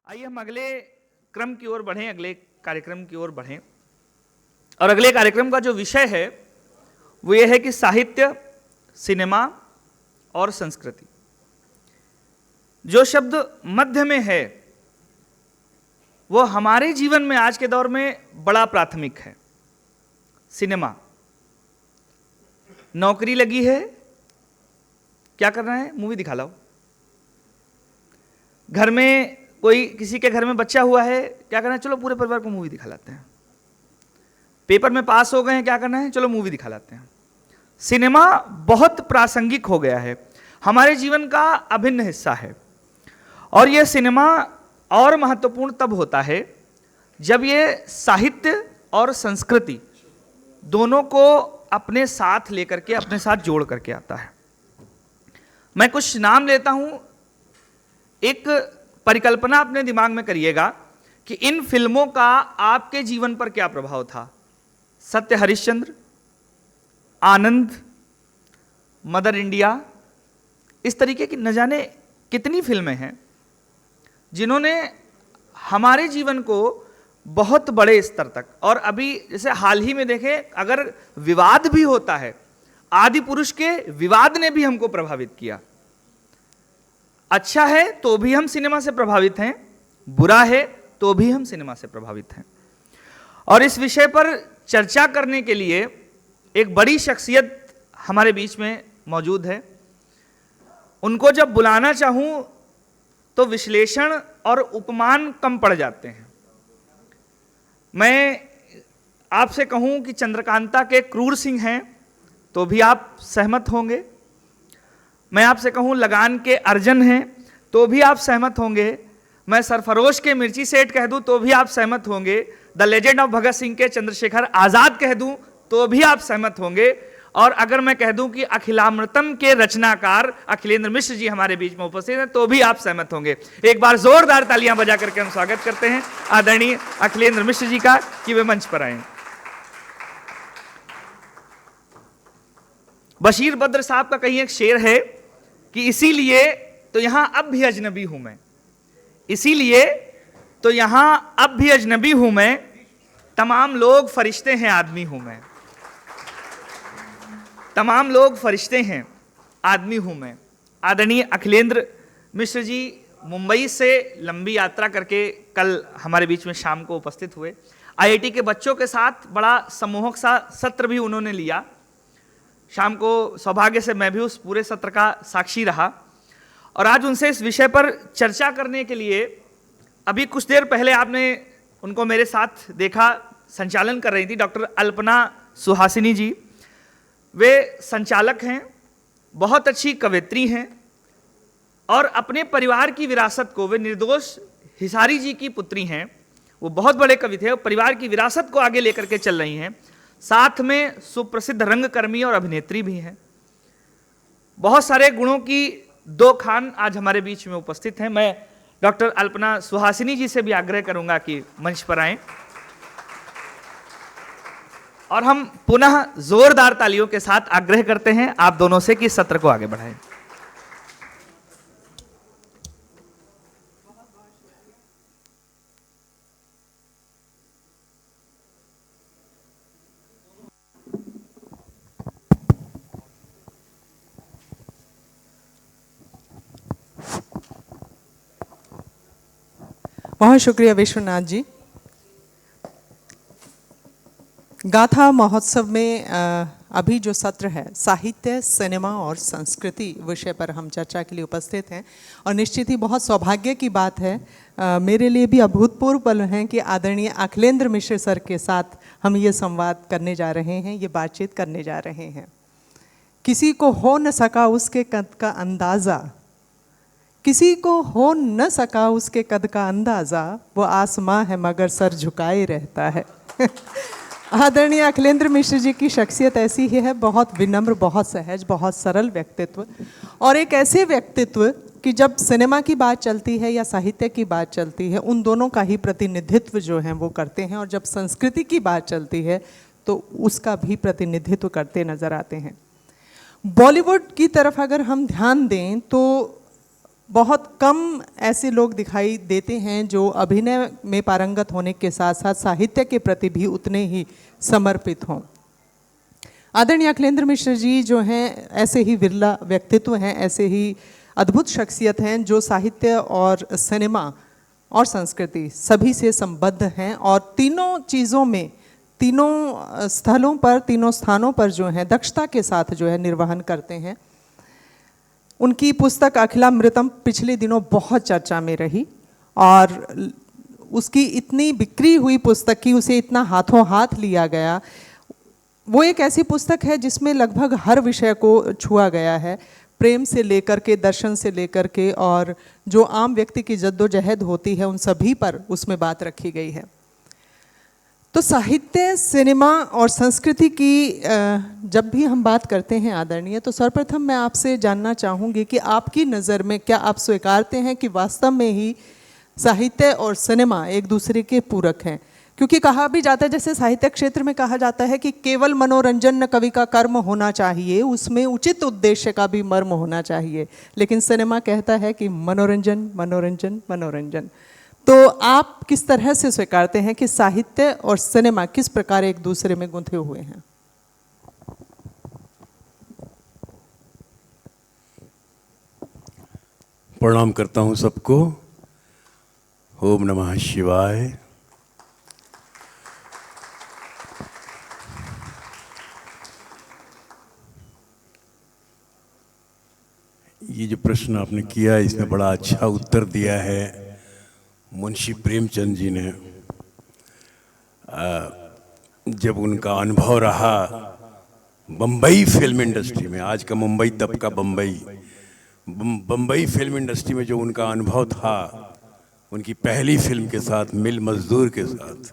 आइए हम अगले क्रम की ओर बढ़ें, अगले कार्यक्रम की ओर बढ़ें। और अगले कार्यक्रम का जो विषय है वो ये है कि साहित्य, सिनेमा और संस्कृति। जो शब्द मध्य में है वो हमारे जीवन में आज के दौर में बड़ा प्राथमिक है। सिनेमा, नौकरी लगी है, क्या करना है, मूवी दिखा लाओ। घर में कोई, किसी के घर में बच्चा हुआ है, क्या करना है, चलो पूरे परिवार को मूवी दिखा लाते हैं। पेपर में पास हो गए हैं, क्या करना है, चलो मूवी दिखा लाते हैं। सिनेमा बहुत प्रासंगिक हो गया है, हमारे जीवन का अभिन्न हिस्सा है। और यह सिनेमा और महत्वपूर्ण तब होता है जब ये साहित्य और संस्कृति दोनों को अपने साथ लेकर के, अपने साथ जोड़ करके आता है। मैं कुछ नाम लेता हूं, एक परिकल्पना अपने दिमाग में करिएगा कि इन फिल्मों का आपके जीवन पर क्या प्रभाव था। सत्य हरिश्चंद्र, आनंद, मदर इंडिया, इस तरीके की न जाने कितनी फिल्में हैं जिन्होंने हमारे जीवन को बहुत बड़े स्तर तक, और अभी जैसे हाल ही में देखें, अगर विवाद भी होता है, आदि पुरुष के विवाद ने भी हमको प्रभावित किया। अच्छा है तो भी हम सिनेमा से प्रभावित हैं, बुरा है तो भी हम सिनेमा से प्रभावित हैं। और इस विषय पर चर्चा करने के लिए एक बड़ी शख्सियत हमारे बीच में मौजूद है। उनको जब बुलाना चाहूं तो विश्लेषण और उपमान कम पड़ जाते हैं। मैं आपसे कहूं कि चंद्रकांता के क्रूर सिंह हैं तो भी आप सहमत होंगे। मैं आपसे कहूं लगान के अर्जन हैं तो भी आप सहमत होंगे। मैं सरफरोश के मिर्ची सेठ कह दूं तो भी आप सहमत होंगे। The legend of Bhagat Singh के चंद्रशेखर आजाद कह दूं तो भी आप सहमत होंगे। और अगर मैं कह दूं कि अखिलामृतम के रचनाकार अखिलेंद्र मिश्र जी हमारे बीच में उपस्थित हैं तो भी आप सहमत होंगे। एक बार जोरदार तालियां बजा करके हम स्वागत करते हैं आदरणीय अखिलेंद्र मिश्र जी का कि वे मंच पर आए। बशीर बद्र साहब का कहीं एक शेर है कि इसीलिए तो यहां अब भी अजनबी हूं मैं, इसीलिए तो यहां अब भी अजनबी हूं मैं, तमाम लोग फरिश्ते हैं आदमी हूं मैं, तमाम लोग फरिश्ते हैं आदमी हूं मैं। आदरणीय अखिलेंद्र मिश्र जी मुंबई से लंबी यात्रा करके कल हमारे बीच में शाम को उपस्थित हुए। आईआईटी के बच्चों के साथ बड़ा सम्मोहक सा सत्र भी उन्होंने लिया। शाम को सौभाग्य से मैं भी उस पूरे सत्र का साक्षी रहा। और आज उनसे इस विषय पर चर्चा करने के लिए, अभी कुछ देर पहले आपने उनको मेरे साथ देखा, संचालन कर रही थी डॉक्टर अल्पना सुहासिनी जी। वे संचालक हैं, बहुत अच्छी कवयित्री हैं और अपने परिवार की विरासत को, वे निर्दोष हिसारी जी की पुत्री हैं, वो बहुत बड़े कवि थे, परिवार की विरासत को आगे लेकर के चल रही हैं। साथ में सुप्रसिद्ध रंगकर्मी और अभिनेत्री भी हैं। बहुत सारे गुणों की दो खान आज हमारे बीच में उपस्थित हैं। मैं डॉक्टर अल्पना सुहासिनी जी से भी आग्रह करूंगा कि मंच पर आएं और हम पुनः जोरदार तालियों के साथ आग्रह करते हैं आप दोनों से कि सत्र को आगे बढ़ाएं। बहुत शुक्रिया विश्वनाथ जी। गाथा महोत्सव में अभी जो सत्र है साहित्य, सिनेमा और संस्कृति विषय पर हम चर्चा के लिए उपस्थित हैं और निश्चित ही बहुत सौभाग्य की बात है, मेरे लिए भी अभूतपूर्व पल हैं कि आदरणीय अखिलेंद्र मिश्र सर के साथ हम ये संवाद करने जा रहे हैं, ये बातचीत करने जा रहे हैं। किसी को हो न सका उसके कद का अंदाज़ा, किसी को हो न सका उसके कद का अंदाज़ा, वो आसमां है मगर सर झुकाए रहता है। आदरणीय अखिलेंद्र मिश्र जी की शख्सियत ऐसी ही है, बहुत विनम्र, बहुत सहज, बहुत सरल व्यक्तित्व, और एक ऐसे व्यक्तित्व कि जब सिनेमा की बात चलती है या साहित्य की बात चलती है उन दोनों का ही प्रतिनिधित्व जो है वो करते हैं, और जब संस्कृति की बात चलती है तो उसका भी प्रतिनिधित्व करते नजर आते हैं। बॉलीवुड की तरफ अगर हम ध्यान दें तो बहुत कम ऐसे लोग दिखाई देते हैं जो अभिनय में पारंगत होने के साथ साथ साहित्य के प्रति भी उतने ही समर्पित हों। आदरणीय अखिलेंद्र मिश्र जी जो हैं ऐसे ही विरला व्यक्तित्व हैं, ऐसे ही अद्भुत शख्सियत हैं जो साहित्य और सिनेमा और संस्कृति सभी से संबद्ध हैं और तीनों चीज़ों में, तीनों स्थलों पर, तीनों स्थानों पर जो है दक्षता के साथ जो है निर्वहन करते हैं। उनकी पुस्तक अखिलामृतम पिछले दिनों बहुत चर्चा में रही और उसकी इतनी बिक्री हुई पुस्तक की, उसे इतना हाथों हाथ लिया गया। वो एक ऐसी पुस्तक है जिसमें लगभग हर विषय को छुआ गया है, प्रेम से लेकर के, दर्शन से लेकर के, और जो आम व्यक्ति की जद्दोजहद होती है उन सभी पर उसमें बात रखी गई है। तो साहित्य, सिनेमा और संस्कृति की जब भी हम बात करते हैं आदरणीय, तो सर्वप्रथम मैं आपसे जानना चाहूँगी कि आपकी नज़र में क्या आप स्वीकारते हैं कि वास्तव में ही साहित्य और सिनेमा एक दूसरे के पूरक हैं? क्योंकि कहा भी जाता है, जैसे साहित्य क्षेत्र में कहा जाता है कि केवल मनोरंजन न कवि का कर्म होना चाहिए, उसमें उचित उद्देश्य का भी मर्म होना चाहिए, लेकिन सिनेमा कहता है कि मनोरंजन मनोरंजन मनोरंजन। तो आप किस तरह से स्वीकारते हैं कि साहित्य और सिनेमा किस प्रकार एक दूसरे में गुंथे हुए हैं? प्रणाम करता हूं सबको। ओम नमः शिवाय। ये जो प्रश्न आपने किया, इसमें बड़ा अच्छा उत्तर दिया है मुंशी प्रेमचंद जी ने। जब उनका अनुभव रहा बम्बई फिल्म इंडस्ट्री में, आज का मुंबई तब का बम्बई फिल्म इंडस्ट्री में जो उनका अनुभव था, उनकी पहली फिल्म के साथ, मिल मजदूर के साथ,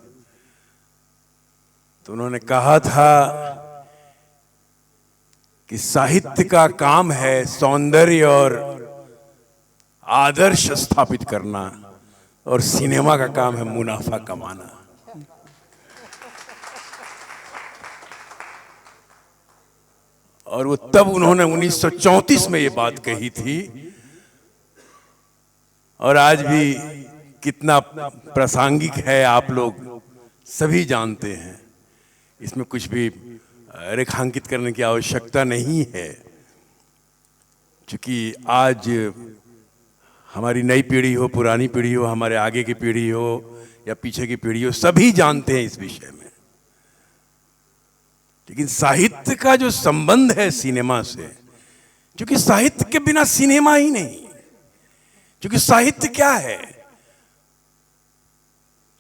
तो उन्होंने कहा था कि साहित्य का काम है सौंदर्य और आदर्श स्थापित करना, और सिनेमा का काम है मुनाफा कमाना। और वो तब उन्होंने 1934 में ये बात कही थी, और आज भी कितना प्रासंगिक है आप लोग सभी जानते हैं। इसमें कुछ भी रेखांकित करने की आवश्यकता नहीं है, क्योंकि आज हमारी नई पीढ़ी हो, पुरानी पीढ़ी हो, हमारे आगे की पीढ़ी हो या पीछे की पीढ़ी हो, सभी जानते हैं इस विषय में। लेकिन साहित्य का जो संबंध है सिनेमा से, क्योंकि साहित्य के बिना सिनेमा ही नहीं, क्योंकि साहित्य क्या है?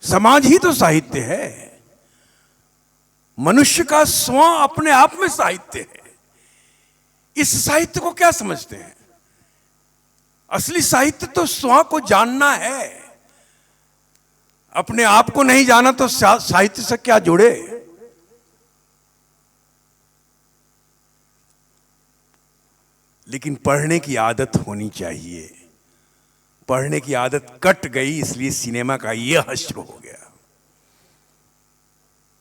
समाज ही तो साहित्य है। मनुष्य का स्व अपने आप में साहित्य है। इस साहित्य को क्या समझते हैं? असली साहित्य तो स्व को जानना है। अपने आप को नहीं जाना तो साहित्य से क्या जुड़े? लेकिन पढ़ने की आदत होनी चाहिए। पढ़ने की आदत कट गई, इसलिए सिनेमा का यह हश्र हो गया।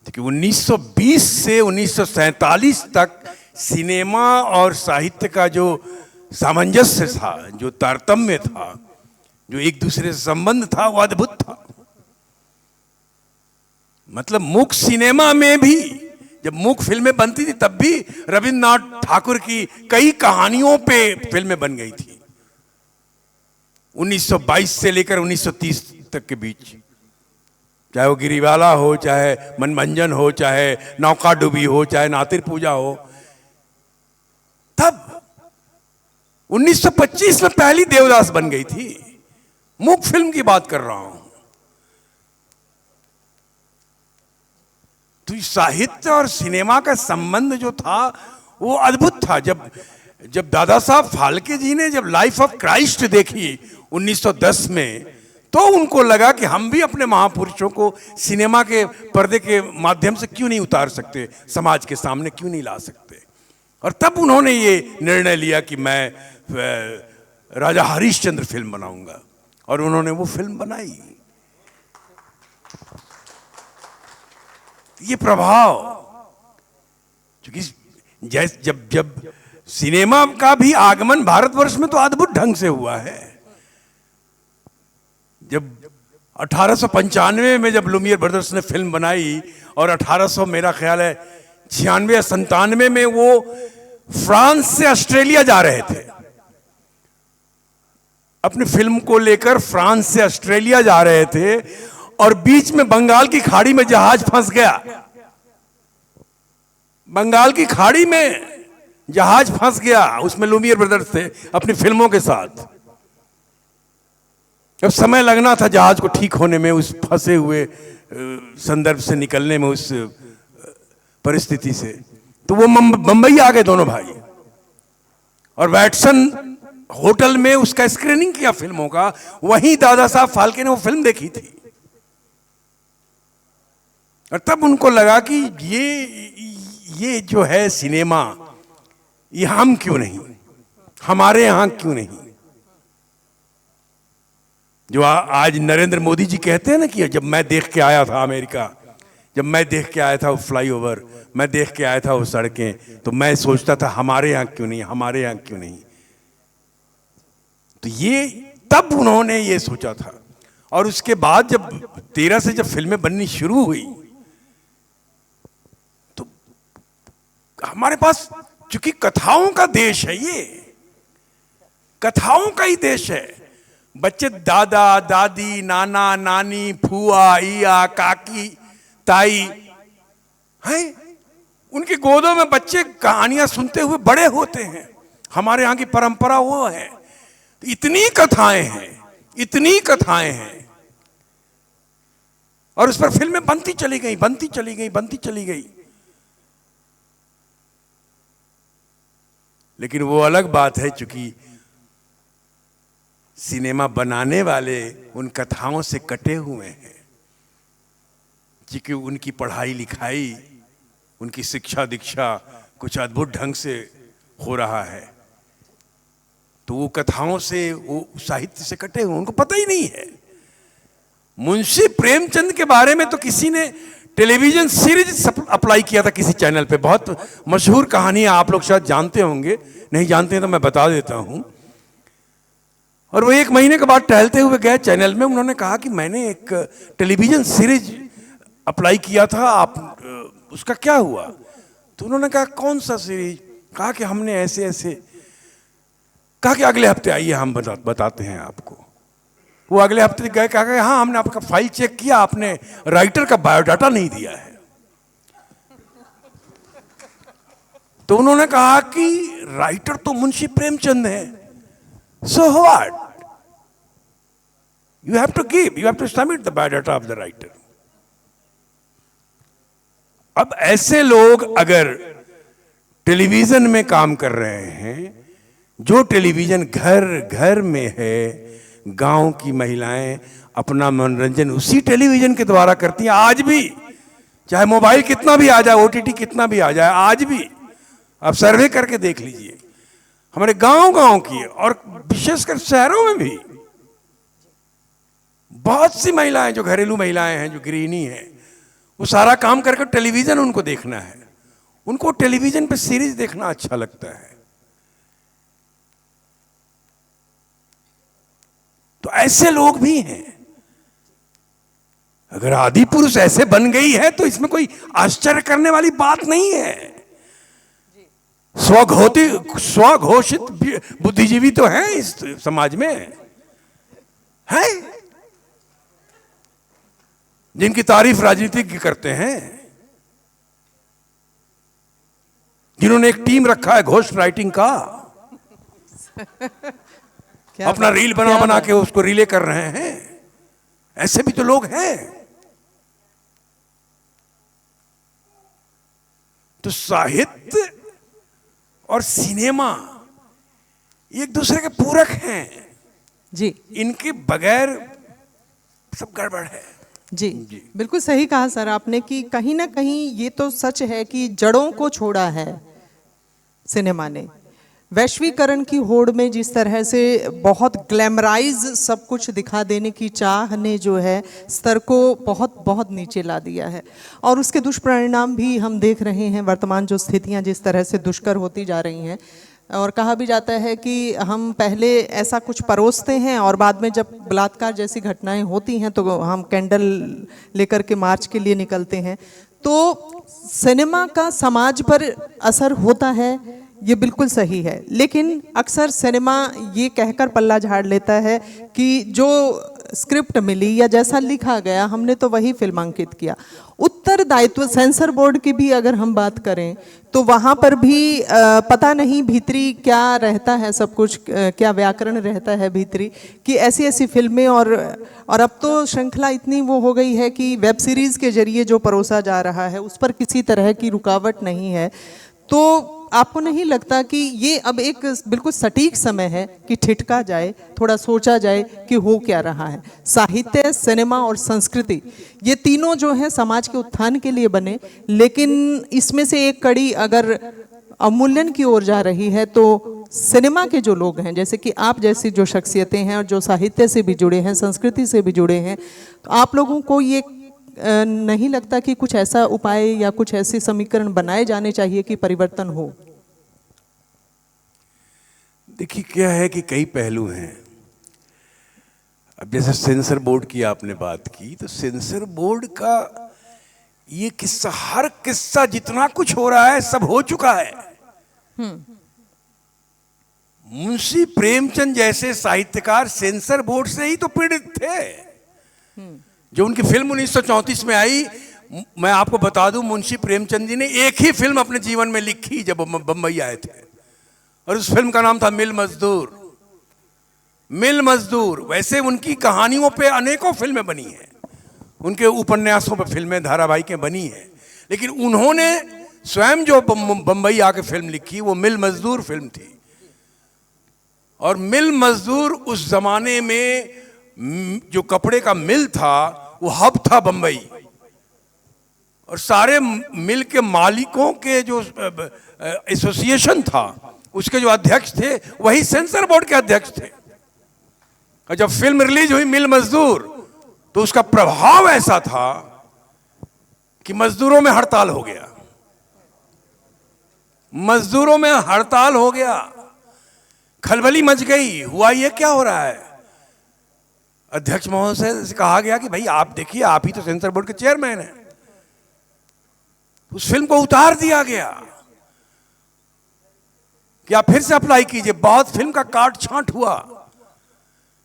क्योंकि 1920 से 1947 तक सिनेमा और साहित्य का जो सामंजस्य था, जो तारतम्य था, जो एक दूसरे से संबंध था, वो अद्भुत था। मतलब मूक सिनेमा में भी, जब मूक फिल्में बनती थी, तब भी रविंद्रनाथ ठाकुर की कई कहानियों पे फिल्में बन गई थी। 1922 से लेकर 1930 तक के बीच, चाहे वो गिरिवाला हो, चाहे मनभंजन हो, चाहे नौका डूबी हो, चाहे नातिर पूजा हो। तब 1925 में पहली देवदास बन गई थी। मूक फिल्म की बात कर रहा हूं। तो साहित्य और सिनेमा का संबंध जो था वो अद्भुत था। जब दादा साहब फाल्के जी ने जब लाइफ ऑफ क्राइस्ट देखी 1910 में, तो उनको लगा कि हम भी अपने महापुरुषों को सिनेमा के पर्दे के माध्यम से क्यों नहीं उतार सकते, समाज के सामने क्यों नहीं ला सकते। और तब उन्होंने ये निर्णय लिया कि मैं राजा हरिश्चंद्र फिल्म बनाऊंगा, और उन्होंने वो फिल्म बनाई। ये प्रभाव, क्योंकि जब सिनेमा का भी आगमन भारतवर्ष में तो अद्भुत ढंग से हुआ है। जब 1895 में जब लुमियर ब्रदर्स ने फिल्म बनाई और 1800 मेरा ख्याल है 96 या 97 में वो फ्रांस से ऑस्ट्रेलिया जा रहे थे, अपनी फिल्म को लेकर फ्रांस से ऑस्ट्रेलिया जा रहे थे और बीच में बंगाल की खाड़ी में जहाज फंस गया। बंगाल की खाड़ी में जहाज फंस गया, उसमें लुमियर ब्रदर्स थे अपनी फिल्मों के साथ। अब समय लगना था जहाज को ठीक होने में, उस फंसे हुए संदर्भ से निकलने में, उस परिस्थिति से। तो वो बंबई आ गए दोनों भाई और वैटसन होटल में उसका स्क्रीनिंग किया फिल्मों का। वहीं दादा साहब फाल्के ने वो फिल्म देखी थी और तब उनको लगा कि ये जो है सिनेमा, ये हम क्यों नहीं, हमारे यहां क्यों नहीं। जो आज नरेंद्र मोदी जी कहते हैं ना कि जब मैं देख के आया था अमेरिका, जब मैं देख के आया था वो फ्लाईओवर, मैं देख के आया था वो सड़कें, तो मैं सोचता था हमारे यहां क्यों नहीं, हमारे यहां क्यों नहीं। तो ये तब उन्होंने ये सोचा था। और उसके बाद जब 13 से जब फिल्में बननी शुरू हुई तो हमारे पास, चूंकि कथाओं का देश है, ये कथाओं का ही देश है। बच्चे दादा दादी, नाना नानी, फुआ, ईया, काकी, ताई हैं, उनकी गोदों में बच्चे कहानियां सुनते हुए बड़े होते हैं। हमारे यहां की परंपरा वो है। इतनी कथाएं हैं, इतनी कथाएं हैं, और उस पर फिल्में बनती चली गई, बनती चली गई, बनती चली गई। लेकिन वो अलग बात है, चूंकि सिनेमा बनाने वाले उन कथाओं से कटे हुए हैं, क्योंकि उनकी पढ़ाई लिखाई, उनकी शिक्षा दीक्षा कुछ अद्भुत ढंग से हो रहा है, तो वो कथाओं से, वो साहित्य से कटे हुए, उनको पता ही नहीं है। मुंशी प्रेमचंद के बारे में तो किसी ने टेलीविजन सीरीज अप्लाई किया था किसी चैनल पे, बहुत मशहूर कहानी है, आप लोग शायद जानते होंगे, नहीं जानते हैं तो मैं बता देता हूं। और वो 1 महीने के बाद टहलते हुए गए चैनल में, उन्होंने कहा कि मैंने एक टेलीविजन सीरीज अप्लाई किया था, आप उसका क्या हुआ? तो उन्होंने कहा कौन सा सीरीज? कहा कि हमने ऐसे ऐसे, कहा कि अगले हफ्ते आइए हम बताते हैं आपको। वो अगले हफ्ते गए, कहा कि हाँ हमने आपका फाइल चेक किया, आपने राइटर का बायोडाटा नहीं दिया है। तो उन्होंने कहा कि राइटर तो मुंशी प्रेमचंद है, so what? You have to submit the biodata of the writer. अब ऐसे लोग अगर टेलीविजन में काम कर रहे हैं, जो टेलीविजन घर घर में है, गांव की महिलाएं अपना मनोरंजन उसी टेलीविजन के द्वारा करती हैं आज भी, चाहे मोबाइल कितना भी आ जाए, ओटीटी कितना भी आ जाए, आज भी आप सर्वे करके देख लीजिए हमारे गांव की, और विशेषकर शहरों में भी बहुत सी महिलाएं जो घरेलू महिलाएं हैं, जो गृहिणी हैं, वो सारा काम करके टेलीविजन उनको देखना है, उनको टेलीविजन पे सीरीज देखना अच्छा लगता है। तो ऐसे लोग भी हैं। अगर आदि पुरुष ऐसे बन गई है तो इसमें कोई आश्चर्य करने वाली बात नहीं है। स्वघोषित बुद्धिजीवी तो हैं इस समाज में, हैं जिनकी तारीफ राजनीतिज्ञ करते हैं, जिन्होंने एक टीम रखा है घोस्ट राइटिंग का, अपना रील बना के उसको रिले कर रहे हैं। ऐसे भी तो लोग हैं। तो साहित्य और सिनेमा एक दूसरे के पूरक हैं जी, इनके बगैर सब गड़बड़ है। जी बिल्कुल सही कहा सर आपने कि कहीं ना कहीं ये तो सच है कि जड़ों को छोड़ा है सिनेमा ने। वैश्वीकरण की होड़ में जिस तरह से बहुत ग्लैमराइज सब कुछ दिखा देने की चाह ने जो है स्तर को बहुत बहुत नीचे ला दिया है, और उसके दुष्परिणाम भी हम देख रहे हैं। वर्तमान जो स्थितियां जिस तरह से दुष्कर होती जा रही हैं, और कहा भी जाता है कि हम पहले ऐसा कुछ परोसते हैं और बाद में जब बलात्कार जैसी घटनाएं होती हैं तो हम कैंडल लेकर के मार्च के लिए निकलते हैं। तो सिनेमा का समाज पर असर होता है, ये बिल्कुल सही है, लेकिन अक्सर सिनेमा ये कहकर पल्ला झाड़ लेता है कि जो स्क्रिप्ट मिली या जैसा लिखा गया हमने तो वही फिल्मांकित किया। उत्तरदायित्व सेंसर बोर्ड की भी अगर हम बात करें तो वहाँ पर भी पता नहीं भीतरी क्या रहता है, सब कुछ क्या व्याकरण रहता है भीतरी, कि ऐसी ऐसी फिल्में और अब तो श्रृंखला इतनी वो हो गई है कि वेब सीरीज़ के जरिए जो परोसा जा रहा है उस पर किसी तरह की रुकावट नहीं है। तो आपको नहीं लगता कि ये अब एक बिल्कुल सटीक समय है कि ठिठका जाए, थोड़ा सोचा जाए कि हो क्या रहा है? साहित्य, सिनेमा और संस्कृति, ये तीनों जो हैं समाज के उत्थान के लिए बने, लेकिन इसमें से एक कड़ी अगर अवमूल्यन की ओर जा रही है तो सिनेमा के जो लोग हैं, जैसे कि आप जैसी जो शख्सियतें हैं और जो साहित्य से भी जुड़े हैं, संस्कृति से भी जुड़े हैं, तो आप लोगों को ये नहीं लगता कि कुछ ऐसा उपाय या कुछ ऐसे समीकरण बनाए जाने चाहिए कि परिवर्तन हो? देखिए क्या है कि कई पहलू हैं। अब जैसे सेंसर बोर्ड की आपने बात की, तो सेंसर बोर्ड का ये किस्सा, हर किस्सा जितना कुछ हो रहा है सब हो चुका है। मुंशी प्रेमचंद जैसे साहित्यकार सेंसर बोर्ड से ही तो पीड़ित थे। जो उनकी फिल्म 1934 में आई, मैं आपको बता दूं, मुंशी प्रेमचंद जी ने एक ही फिल्म अपने जीवन में लिखी जब बम्बई आए थे, और उस फिल्म का नाम था मिल मजदूर। मिल मजदूर। वैसे उनकी कहानियों पे अनेकों फिल्में बनी हैं, उनके उपन्यासों पर फिल्में, धारावाहिकें बनी हैं, लेकिन उन्होंने स्वयं जो बम्बई आके फिल्म लिखी वो मिल मजदूर फिल्म थी। और मिल मजदूर उस जमाने में जो कपड़े का मिल था वो हब था बम्बई, और सारे मिल के मालिकों के जो एसोसिएशन था उसके जो अध्यक्ष थे वही सेंसर बोर्ड के अध्यक्ष थे। और जब फिल्म रिलीज हुई मिल मजदूर, तो उसका प्रभाव ऐसा था कि मजदूरों में हड़ताल हो गया। मजदूरों में हड़ताल हो गया, खलबली मच गई। हुआ ये क्या हो रहा है? अध्यक्ष महोदय से कहा गया कि भाई आप देखिए, आप ही तो सेंसर बोर्ड के चेयरमैन हैं। उस फिल्म को उतार दिया गया कि आप फिर से अप्लाई कीजिए। बहुत फिल्म का काट छांट हुआ।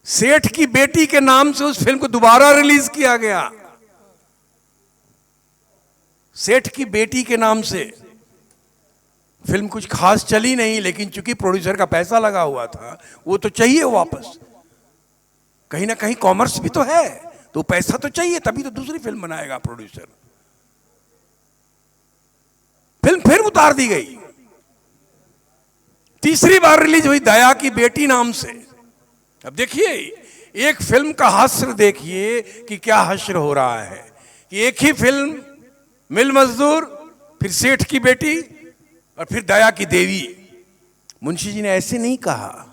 सेठ की बेटी के नाम से उस फिल्म को दोबारा रिलीज किया गया। सेठ की बेटी के नाम से फिल्म कुछ खास चली नहीं, लेकिन चूंकि प्रोड्यूसर का पैसा लगा हुआ था, वो तो चाहिए वापस। कहीं ना कहीं कॉमर्स भी तो है, तो पैसा तो चाहिए, तभी तो दूसरी फिल्म बनाएगा प्रोड्यूसर। फिल्म फिर उतार दी गई। तीसरी बार रिलीज हुई दया की बेटी नाम से। अब देखिए, एक फिल्म का हश्र देखिए कि क्या हश्र हो रहा है कि एक ही फिल्म मिल मजदूर, फिर सेठ की बेटी, और फिर दया की देवी। मुंशी जी ने ऐसे नहीं कहा,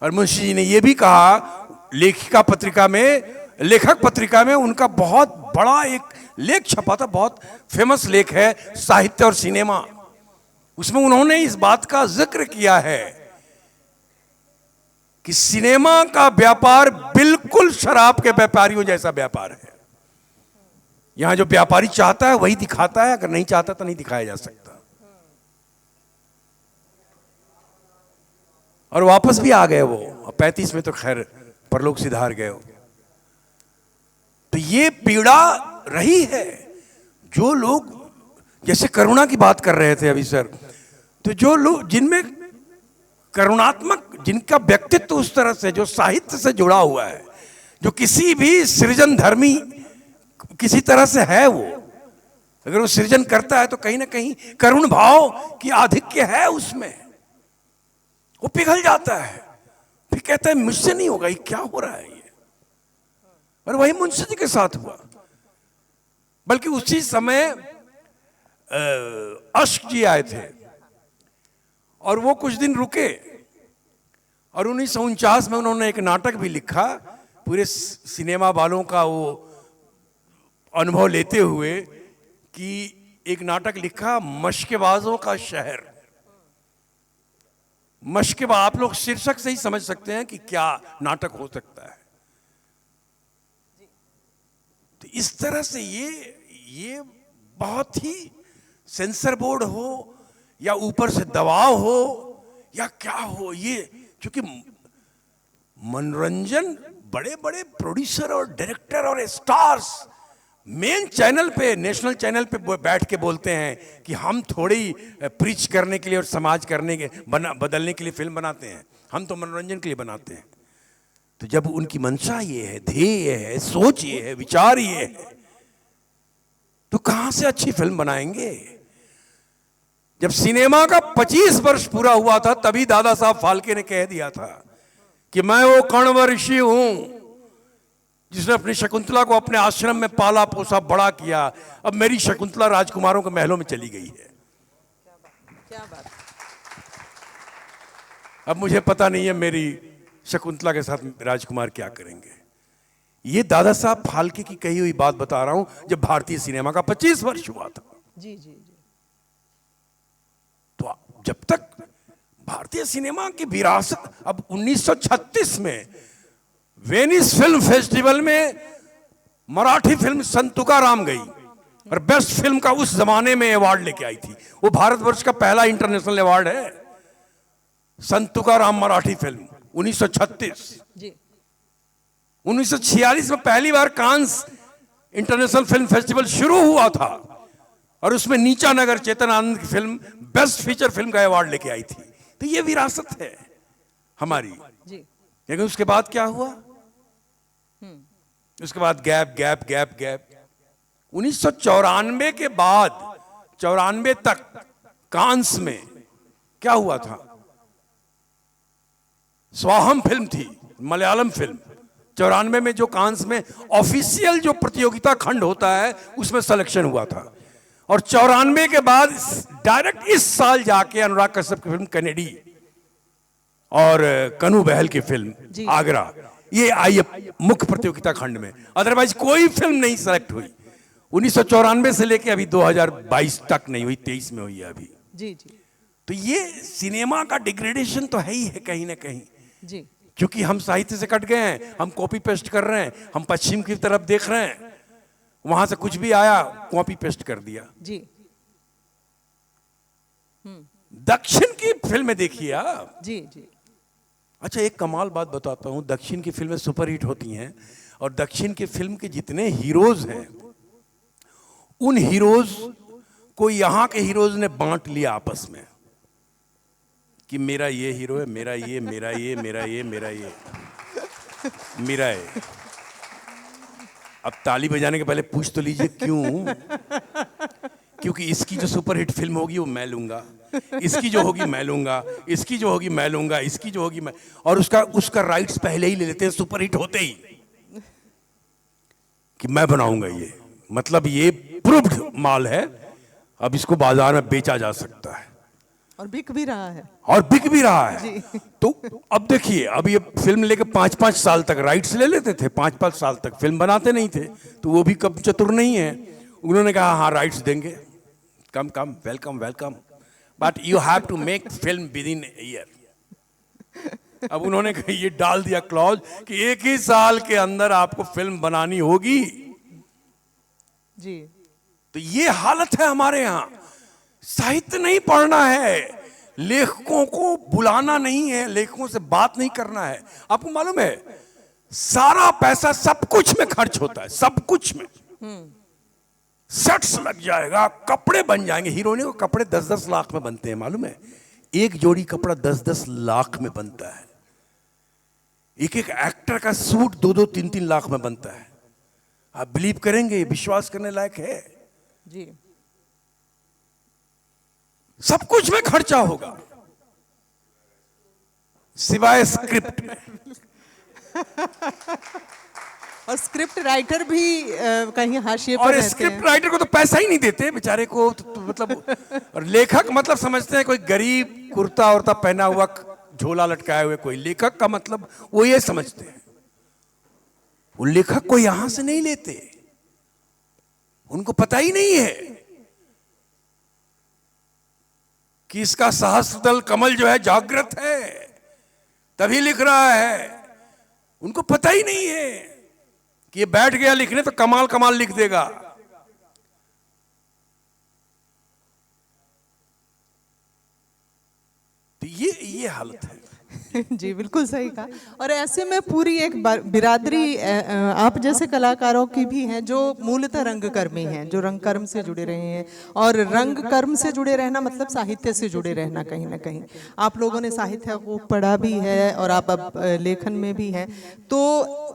और मुंशी जी ने यह भी कहा, लेखिका पत्रिका में, लेखक पत्रिका में उनका बहुत बड़ा एक लेख छपा था, बहुत फेमस लेख है, साहित्य और सिनेमा। उसमें उन्होंने इस बात का जिक्र किया है कि सिनेमा का व्यापार बिल्कुल शराब के व्यापारियों जैसा व्यापार है। यहां जो व्यापारी चाहता है वही दिखाता है, अगर नहीं चाहता तो नहीं दिखाया जा सकता। और वापस भी आ गए वो 35 में, तो खैर परलोक सिधार गए हो। तो ये पीड़ा रही है। जो लोग, जैसे करुणा की बात कर रहे थे अभी सर, तो जो लोग जिनमें करुणात्मक, जिनका व्यक्तित्व उस तरह से, जो साहित्य से जुड़ा हुआ है, जो किसी भी सृजन धर्मी किसी तरह से है, वो अगर वो सृजन करता है तो कहीं ना कहीं करुण भाव की आधिक्य है उसमें, वो पिघल जाता है। फिर कहता है मुझसे नहीं होगा, ये क्या हो रहा है ये। और वही मुंशी जी के साथ हुआ। बल्कि उसी समय अश्क जी आए थे और वो कुछ दिन रुके, और 1949 में उन्होंने एक नाटक भी लिखा, पूरे सिनेमा वालों का वो अनुभव लेते हुए, कि एक नाटक लिखा, मशकेबाजों का शहर। मशकिबा आप लोग शीर्षक से ही समझ सकते हैं कि क्या नाटक हो सकता है। तो इस तरह से ये बहुत ही सेंसर बोर्ड हो या ऊपर से दबाव हो या क्या हो, ये क्योंकि मनोरंजन बड़े बड़े प्रोड्यूसर और डायरेक्टर और स्टार्स मेन चैनल पे, नेशनल चैनल पे बैठ के बोलते हैं कि हम थोड़ी प्रीच करने के लिए और समाज करने के बदलने के लिए फिल्म बनाते हैं, हम तो मनोरंजन के लिए बनाते हैं। तो जब उनकी मंशा ये है, ध्येय है, सोच ये है, विचार ये है, तो कहां से अच्छी फिल्म बनाएंगे? जब सिनेमा का 25 वर्ष पूरा हुआ था तभी दादा साहब फाल्के ने कह दिया था कि मैं वो कण्व ऋषि हूं जिसने अपनी शकुंतला को अपने आश्रम में पाला पोसा बड़ा किया, अब मेरी शकुंतला राजकुमारों के महलों में चली गई है। क्या बात। अब मुझे पता नहीं है मेरी शकुंतला के साथ राजकुमार क्या करेंगे। ये दादा साहब फाल्के की कही हुई बात बता रहा हूं जब भारतीय सिनेमा का 25 वर्ष हुआ था। जी जी जी। तो जब तक भारतीय सिनेमा की विरासत, अब 1936 में वेनिस फिल्म फेस्टिवल में मराठी फिल्म संतुकाराम गई और बेस्ट फिल्म का उस जमाने में अवार्ड लेके आई थी। वो भारतवर्ष का पहला इंटरनेशनल अवार्ड है, संतुकाराम मराठी फिल्म 1936। जी 1946 में पहली बार कांस इंटरनेशनल फिल्म फेस्टिवल शुरू हुआ था और उसमें नीचा नगर चेतन आनंद की फिल्म बेस्ट फीचर फिल्म का अवार्ड लेके आई थी। तो ये विरासत है हमारी। जी। लेकिन उसके बाद क्या हुआ? उसके बाद गैप गैप गैप गैप 1994 के बाद 94 तक कांस में क्या हुआ था? स्वाहम फिल्म थी, मलयालम फिल्म। 94 में जो कांस में ऑफिशियल जो प्रतियोगिता खंड होता है उसमें सिलेक्शन हुआ था और 94 के बाद डायरेक्ट इस साल जाके अनुराग कश्यप की फिल्म कनेडी और कनू बहल की फिल्म आगरा ये आई मुख्य प्रतियोगिता खंड में। अदरवाइज कोई फिल्म नहीं सेलेक्ट हुई 1994 से लेके अभी 2022 तक नहीं हुई, 23 में हुई है अभी। जी जी तो ये सिनेमा का डिग्रेडेशन तो है ही है कहीं ना कहीं, जी। क्योंकि हम साहित्य से कट गए हैं, हम कॉपी पेस्ट कर रहे हैं, हम पश्चिम की तरफ देख रहे हैं, वहां से कुछ भी आया कॉपी पेस्ट कर दिया। जी दक्षिण की फिल्में देखिए आप। जी जी। अच्छा एक कमाल बात बताता हूं, दक्षिण की फिल्में सुपरहिट होती हैं और दक्षिण की फिल्म के जितने हीरोज हैं उन हीरोज को यहां के हीरोज ने बांट लिया आपस में कि मेरा ये हीरो है, मेरा ये, मेरा ये, मेरा ये, मेरा ये, मेरा ये। अब ताली बजाने के पहले पूछ तो लीजिए क्यों? क्योंकि इसकी जो सुपरहिट फिल्म होगी वो मैं लूंगा, इसकी जो होगी मैं लूंगा, इसकी जो होगी मैं लूंगा, इसकी जो होगी मैं, और उसका राइट्स पहले ही ले लेते हैं सुपरहिट होते ही कि मैं बनाऊंगा ये, मतलब ये प्रूव्ड माल है, अब इसको बाजार में बेचा जा सकता है और बिक भी रहा है। और बिक भी रहा है। तो अब देखिए, अब ये फिल्म लेके 5-5 साल तक राइट्स ले लेते थे, 5-5 साल तक फिल्म बनाते नहीं थे, तो वो भी कब चतुर नहीं है, उन्होंने कहा हाँ राइट्स देंगे, come come welcome welcome, but you have to make film within year. अब उन्होंने ये डाल दिया क्लॉज कि 1 ही साल के अंदर आपको फिल्म बनानी होगी। जी। तो ये हालत है हमारे यहां। साहित्य नहीं पढ़ना है, लेखकों को बुलाना नहीं है, लेखकों से बात नहीं करना है। आपको मालूम है सारा पैसा सब कुछ में खर्च होता है, सब कुछ में। सेट्स लग जाएगा, कपड़े बन जाएंगे, हीरोइनों के कपड़े 10-10 लाख में बनते हैं, मालूम है? एक जोड़ी कपड़ा 10-10 लाख में बनता है। एक एक एक्टर का सूट 2-2, 3-3 लाख में बनता है। आप बिलीव करेंगे? विश्वास करने लायक है। जी। सब कुछ में खर्चा होगा सिवाय स्क्रिप्ट में। और स्क्रिप्ट राइटर भी कहीं हाशिए पर और रहते हैं। स्क्रिप्ट राइटर को तो पैसा ही नहीं देते बेचारे को, तो मतलब, और लेखक मतलब समझते हैं कोई गरीब कुर्ता उर्ता पहना हुआ झोला लटकाए हुए कोई लेखक का मतलब वो ये समझते हैं। वो लेखक को यहां से नहीं लेते, उनको पता ही नहीं है। कि इसका सहस्त्रदल कमल जो है जागृत है, तभी लिख रहा है। उनको पता ही नहीं है कि ये बैठ गया लिखने तो कमाल कमाल लिख देगा। तो ये हालत है। जी बिल्कुल सही कहा। और ऐसे में पूरी एक बिरादरी आप जैसे कलाकारों की भी है जो मूलतः रंगकर्मी हैं, जो रंग कर्म से जुड़े रहे हैं। और रंग कर्म से जुड़े रहना मतलब साहित्य से जुड़े रहना। कहीं ना कहीं आप लोगों ने साहित्य को पढ़ा भी है और आप अब लेखन में भी हैं। तो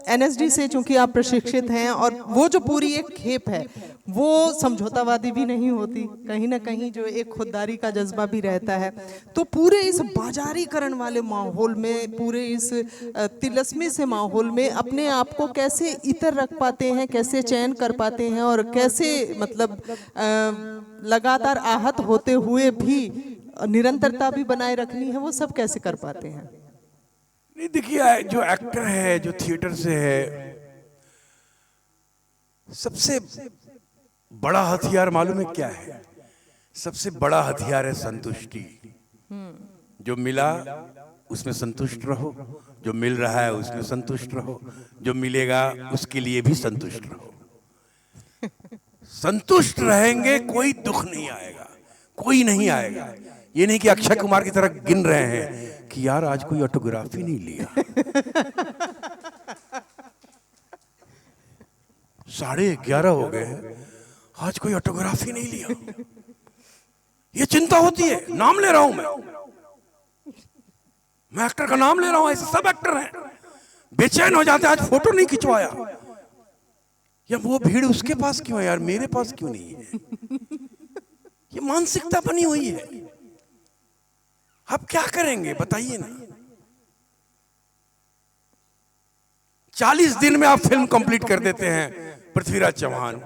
एनएसडी से चूंकि आप प्रशिक्षित हैं, और वो जो पूरी एक खेप है वो समझौतावादी भी नहीं होती, कहीं ना कहीं जो एक खुददारी का जज्बा भी रहता है। तो पूरे इस बाजारीकरण वाले माहौल में, पूरे इस तिलस्मी से माहौल में अपने आप को कैसे इतर रख पाते हैं, कैसे चयन कर पाते हैं, और कैसे मतलब लगातार आहत होते हुए भी निरंतरता भी बनाए रखनी है, वो सब कैसे कर पाते हैं? नहीं देखिए, जो एक्टर है, जो थिएटर से है, सबसे बड़ा हथियार मालूम है क्या है? सबसे बड़ा हथियार है संतुष्टि। जो मिला उसमें संतुष्ट रहो, जो मिल रहा है उसमें संतुष्ट रहो, जो मिलेगा उसके लिए भी संतुष्ट रहो। संतुष्ट रहेंगे कोई दुख नहीं आएगा, कोई नहीं आएगा। ये नहीं कि अक्षय कुमार की तरह गिन रहे हैं कि यार आज कोई ऑटोग्राफ ही नहीं लिया, 11:30 हो गए, आज कोई ऑटोग्राफ ही नहीं लिया। ये चिंता होती है। नाम ले रहा हूं मैं एक्टर का नाम ले रहा हूं, ऐसे सब एक्टर हैं, बेचैन हो जाते हैं आज फोटो नहीं खिंचवाया, या वो भीड़ उसके पास क्यों है यार, मेरे पास क्यों नहीं है। ये मानसिकता बनी हुई है। अब क्या करेंगे बताइए ना। 40 दिन में आप फिल्म कंप्लीट कर देते हैं पृथ्वीराज चौहान।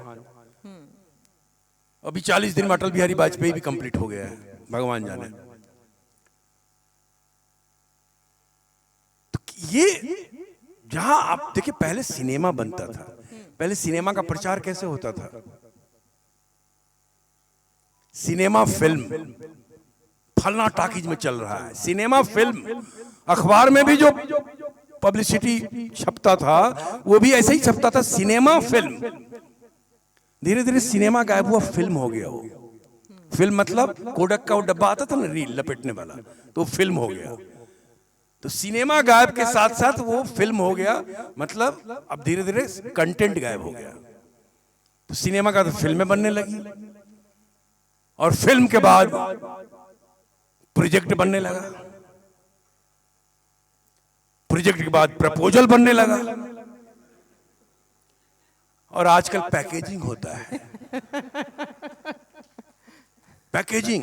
अभी 40 दिन में अटल बिहारी वाजपेयी भी कंप्लीट हो गया है, भगवान जाने। तो ये जहां आप देखिए, पहले सिनेमा बनता था, पहले सिनेमा का प्रचार कैसे होता था? सिनेमा फिल्म फलना टॉकीज में चल रहा है, सिनेमा फिल्म। अखबार में भी जो पब्लिसिटी छपता था वो भी ऐसे ही छपता था, सिनेमा फिल्म। धीरे धीरे सिनेमा गायब हुआ, फिल्म हो गया। वो फिल्म मतलब कोडक का वो डब्बा आता था ना, रील लपेटने वाला, तो फिल्म हो गया। तो सिनेमा गायब के साथ साथ वो फिल्म हो गया, मतलब अब धीरे धीरे कंटेंट गायब हो गया। तो सिनेमा का तो फिल्में बनने लगी, और फिल्म के बाद प्रोजेक्ट बनने लगा, प्रोजेक्ट के बाद प्रपोजल बनने लगा, और आजकल पैकेजिंग होता है। पैकेजिंग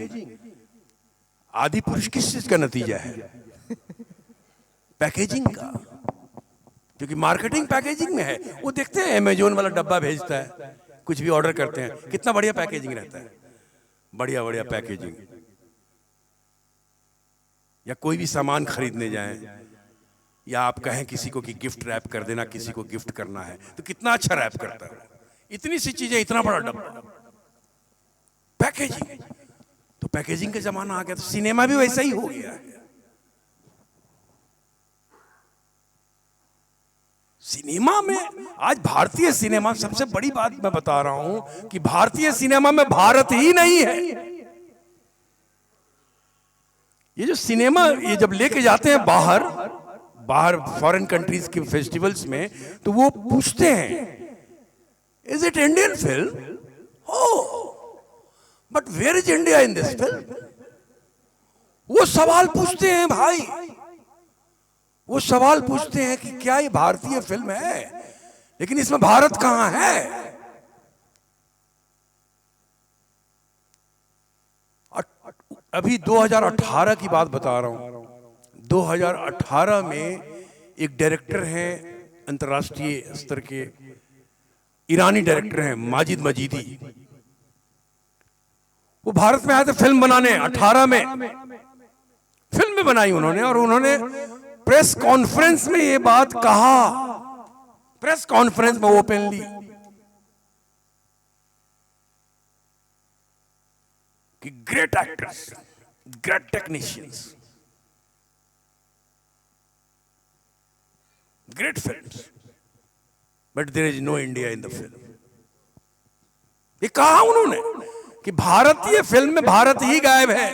आदि पुरुष किस चीज का नतीजा है? पैकेजिंग का। क्योंकि मार्केटिंग पैकेजिंग में है। वो देखते हैं अमेजोन वाला डब्बा भेजता है, कुछ भी ऑर्डर करते हैं, कितना बढ़िया पैकेजिंग रहता है, बढ़िया बढ़िया पैकेजिंग। या कोई भी सामान खरीदने जाएं, या आप कहें किसी को कि गिफ्ट रैप कर देना, किसी को गिफ्ट करना है, तो कितना अच्छा रैप करता है। इतनी सी चीजें, इतना बड़ा डब्बा, पैकेजिंग। तो पैकेजिंग का जमाना आ गया, तो सिनेमा भी वैसा ही हो गया है। सिनेमा में आज भारतीय सिनेमा, सबसे बड़ी बात मैं बता रहा हूं कि भारतीय सिनेमा में भारत ही नहीं है। ये जो सिनेमा, ये जब लेके जाते हैं बाहर फॉरेन कंट्रीज के फेस्टिवल्स में, तो वो पूछते हैं इज इट इंडियन फिल्म? हो, but where is India in this film? वो सवाल पूछते हैं भाई, वो सवाल पूछते हैं कि क्या ये भारतीय फिल्म है, लेकिन इसमें भारत कहां है? अभी 2018 की बात बता रहा हूं। 2018 में एक डायरेक्टर हैं, अंतर्राष्ट्रीय स्तर के ईरानी डायरेक्टर हैं, माजिद मजीदी। वो भारत में आए थे फिल्म बनाने। 18 में फिल्म बनाई उन्होंने, और उन्होंने प्रेस कॉन्फ्रेंस में ये बात कहा, प्रेस कॉन्फ्रेंस में ओपनली, कि great actors, great technicians, great films, but there is no India in the film. ये कहा उन्होंने कि भारतीय फिल्म में भारत ही गायब है।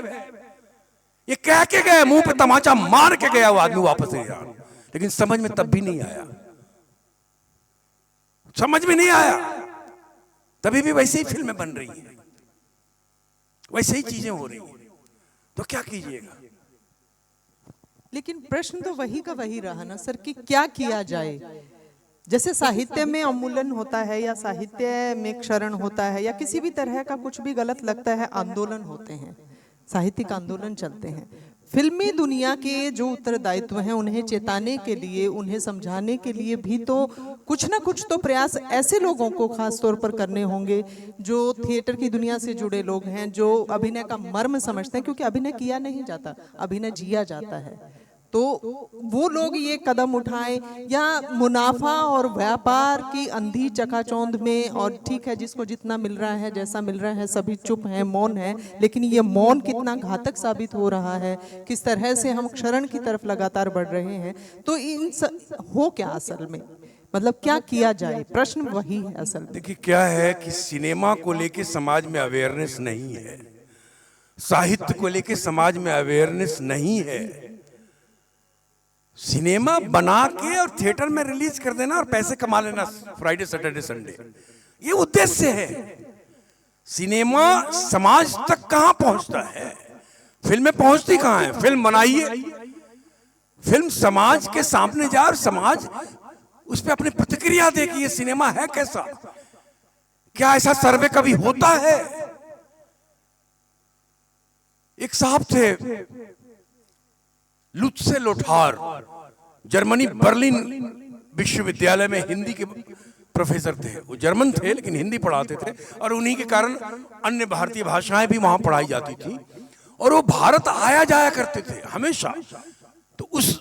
ये कह के गए, मुंह पे तमाचा मार के गया वो आदमी वापस ईरान, लेकिन समझ में तब भी नहीं आया, समझ में नहीं आया। तभी भी वैसे ही फिल्में बन रही हैं, वैसे ही चीजें हो रही हैं, तो क्या कीजिएगा। लेकिन प्रश्न तो वही का वही रहा ना सर कि क्या किया जाए। जैसे साहित्य में अवमूल्यन होता है या साहित्य में क्षरण होता है या किसी भी तरह का कुछ भी गलत लगता है, आंदोलन होते हैं, साहित्यिक आंदोलन चलते हैं। फिल्मी दुनिया के जो उत्तरदायित्व हैं उन्हें चेताने के लिए, उन्हें समझाने के लिए भी तो कुछ ना कुछ तो प्रयास ऐसे लोगों को खास तौर पर करने होंगे जो थिएटर की दुनिया से जुड़े लोग हैं, जो अभिनय का मर्म समझते हैं, क्योंकि अभिनय किया नहीं जाता, अभिनय जिया जाता है। तो वो लोग ये कदम उठाएं या मुनाफा और व्यापार की अंधी चकाचौंध में, और ठीक है जिसको जितना मिल रहा है, जैसा मिल रहा है, सभी चुप हैं, मौन है, लेकिन ये मौन कितना घातक साबित हो रहा है, किस तरह से हम क्षरण की तरफ लगातार बढ़ रहे हैं। तो हो क्या असल में, मतलब क्या किया जाए, प्रश्न वही है असल में। देखिए क्या है कि सिनेमा को लेके समाज में अवेयरनेस नहीं है, साहित्य को लेके समाज में अवेयरनेस नहीं है। सिनेमा बना के और थिएटर में रिलीज कर देना और पैसे कमा लेना फ्राइडे सैटरडे संडे, ये उद्देश्य है। सिनेमा समाज तक कहां पहुंचता है, फिल्में पहुंचती कहां है। फिल्म बनाइए, फिल्म समाज के सामने जा और समाज उस पर अपनी प्रतिक्रिया दे कि ये सिनेमा है कैसा। क्या ऐसा सर्वे कभी होता है? एक साहब थे लुत्से लोठार, जर्मनी बर्लिन विश्वविद्यालय में हिंदी के प्रोफेसर थे। वो जर्मन थे लेकिन हिंदी पढ़ाते थे, और उन्हीं के कारण अन्य भारतीय भाषाएं भी वहां पढ़ाई जाती थी, और वो भारत आया जाया करते थे हमेशा। तो उस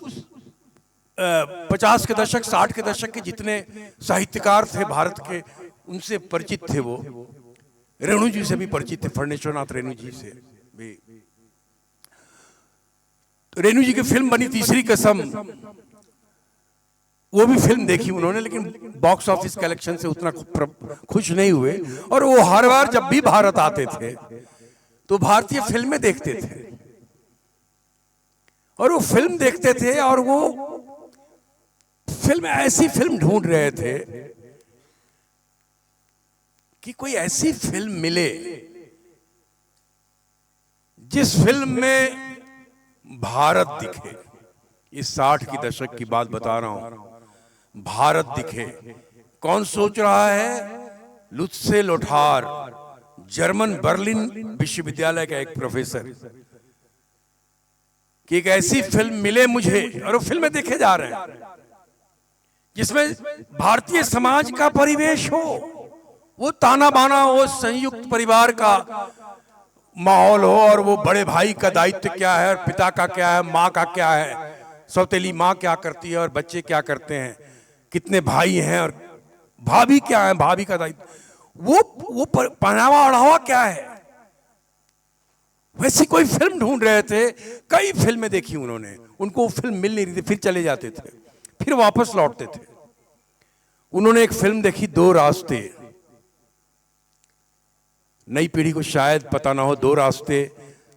50 के दशक 60 के दशक के जितने साहित्यकार थे भारत के, उनसे परिचित थे। वो रेणु जी से भी परिचित थे, फणेश्वरनाथ रेणु जी से भी। रेणु जी की फिल्म बनी तीसरी कसम, वो भी फिल्म देखी उन्होंने, लेकिन बॉक्स ऑफिस कलेक्शन से उतना खुश नहीं हुए। और वो हर बार जब भी भारत आते थे तो भारतीय फिल्में देखते थे, और वो फिल्म देखते थे, और वो फिल्म ऐसी फिल्म ढूंढ रहे थे कि कोई ऐसी फिल्म मिले जिस फिल्म में भारत दिखे। ये 60 की दशक की बात बता रहा हूं, भारत दिखे। कौन सोच रहा है? लुत्से लोठार, जर्मन बर्लिन विश्वविद्यालय का एक प्रोफेसर, कि एक ऐसी फिल्म मिले मुझे, और वो फिल्में देखे जा रहे हैं जिसमें भारतीय समाज का परिवेश हो, वो ताना बाना हो, संयुक्त परिवार का माहौल हो, और वो बड़े भाई का दायित्व क्या है और पिता का क्या है, माँ का क्या है, सौतेली माँ क्या करती है और बच्चे क्या करते हैं, कितने भाई हैं और भाभी क्या है, भाभी का दायित्व, वो पहनावा ओढ़ावा क्या है। वैसी कोई फिल्म ढूंढ रहे थे। कई फिल्में देखी उन्होंने, उनको वो फिल्म मिल नहीं रही थी, फिर चले जाते थे, फिर वापस लौटते थे। उन्होंने एक फिल्म देखी, दो रास्ते। नई पीढ़ी को शायद पता ना हो, दो रास्ते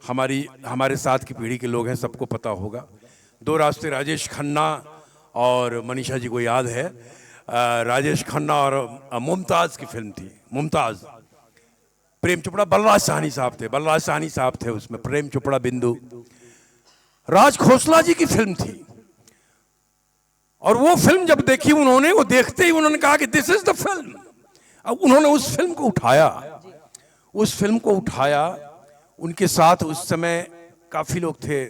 हमारे साथ की पीढ़ी के लोग हैं, सबको पता होगा। दो रास्ते राजेश खन्ना और मनीषा जी को याद है, राजेश खन्ना और मुमताज की फिल्म थी। मुमताज, प्रेम चोपड़ा, बलराज साहनी साहब थे उसमें, प्रेम चोपड़ा, बिंदु, राज खोसला जी की फिल्म थी। और वो फिल्म जब देखी उन्होंने, वो देखते ही उन्होंने कहा कि दिस इज द फिल्म। अब उन्होंने उस फिल्म को उठाया, उनके साथ उस समय काफी लोग थे,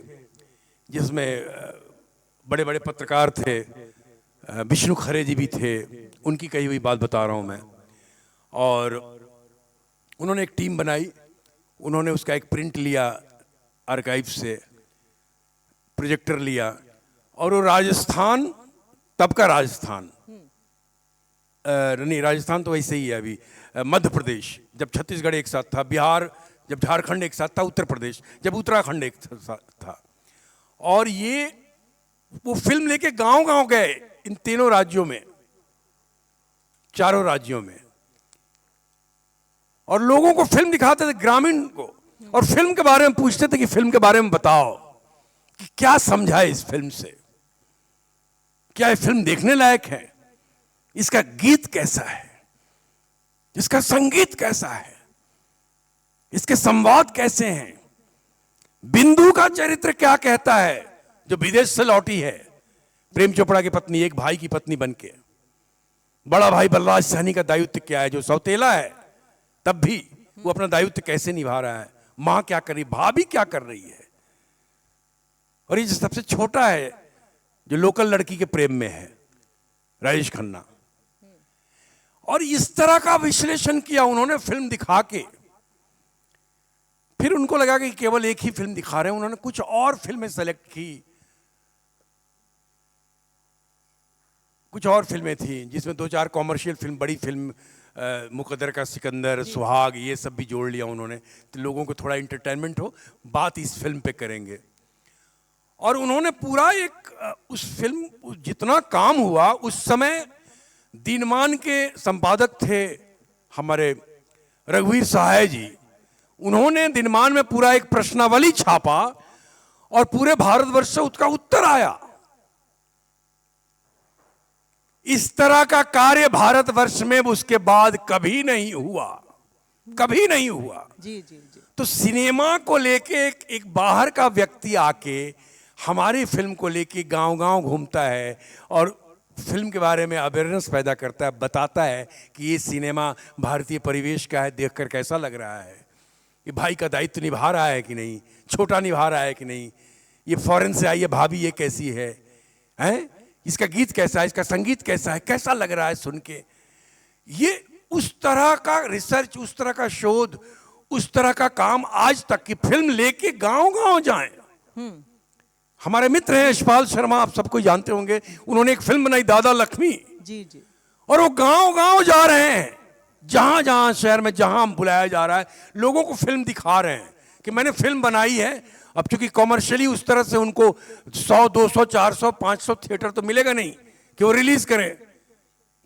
जिसमें बड़े बड़े पत्रकार थे, विष्णु खरे जी भी थे, उनकी कही हुई बात बता रहा हूं मैं। और उन्होंने एक टीम बनाई, उन्होंने उसका एक प्रिंट लिया आर्काइव से, प्रोजेक्टर लिया, और वो राजस्थान, तब का राजस्थान, नहीं राजस्थान तो वैसे ही है अभी, मध्य प्रदेश, जब छत्तीसगढ़ एक साथ था, बिहार जब झारखंड एक साथ था, उत्तर प्रदेश जब उत्तराखंड एक था, और ये वो फिल्म लेके गांव गांव गए इन तीनों राज्यों में, चारों राज्यों में, और लोगों को फिल्म दिखाते थे, ग्रामीण को, और फिल्म के बारे में पूछते थे कि फिल्म के बारे में बताओ कि क्या समझा है इस फिल्म से, क्या ये फिल्म देखने लायक है, इसका गीत कैसा है, इसका संगीत कैसा है, इसके संवाद कैसे हैं, बिंदु का चरित्र क्या कहता है जो विदेश से लौटी है, प्रेम चोपड़ा की पत्नी, एक भाई की पत्नी बनके, बड़ा भाई बलराज सहनी का दायित्व क्या है, जो सौतेला है तब भी वो अपना दायित्व कैसे निभा रहा है, मां क्या कर रही, भाभी क्या कर रही है, और ये जो सबसे छोटा है जो लोकल लड़की के प्रेम में है, राजेश खन्ना। और इस तरह का विश्लेषण किया उन्होंने फिल्म दिखा के। फिर उनको लगा कि केवल एक ही फिल्म दिखा रहे हैं, उन्होंने कुछ और फिल्में सेलेक्ट की, कुछ और फिल्में थी जिसमें 2-4 कॉमर्शियल फिल्म, बड़ी फिल्म, मुकद्दर का सिकंदर, सुहाग, ये सब भी जोड़ लिया उन्होंने, तो लोगों को थोड़ा इंटरटेनमेंट हो, बात इस फिल्म पे करेंगे। और उन्होंने पूरा एक उस फिल्म, जितना काम हुआ उस समय दिनमान के संपादक थे हमारे रघुवीर सहाय जी, उन्होंने दिनमान में पूरा एक प्रश्नावली छापा और पूरे भारतवर्ष से उसका उत्तर आया। इस तरह का कार्य भारतवर्ष में उसके बाद कभी नहीं हुआ, कभी नहीं हुआ। जी जी जी। तो सिनेमा को लेके एक बाहर का व्यक्ति आके हमारी फिल्म को लेके गांव गांव घूमता है और फिल्म के बारे में अवेयरनेस पैदा करता है, बताता है कि ये सिनेमा भारतीय परिवेश का है, देखकर कैसा लग रहा है, ये भाई का दायित्व निभा रहा है कि नहीं, छोटा निभा रहा है कि नहीं, ये फॉरेन से आई है भाभी, ये कैसी है, हैं? इसका गीत कैसा है, इसका संगीत कैसा है, कैसा लग रहा है सुन के। ये उस तरह का रिसर्च, उस तरह का शोध, उस तरह का काम आज तक की फिल्म लेके गांव गांव जाएं। हमारे मित्र हैं यशपाल शर्मा, आप सबको जानते होंगे, उन्होंने एक फिल्म बनाई दादा लक्ष्मी, जी जी, और वो गांव गांव जा रहे हैं, जहां जहां शहर में जहां बुलाया जा रहा है, लोगों को फिल्म दिखा रहे हैं कि मैंने फिल्म बनाई है। अब चूंकि कॉमर्शियली उस तरह से उनको 100, 200, 400, 500 थिएटर तो मिलेगा नहीं कि वो रिलीज करें,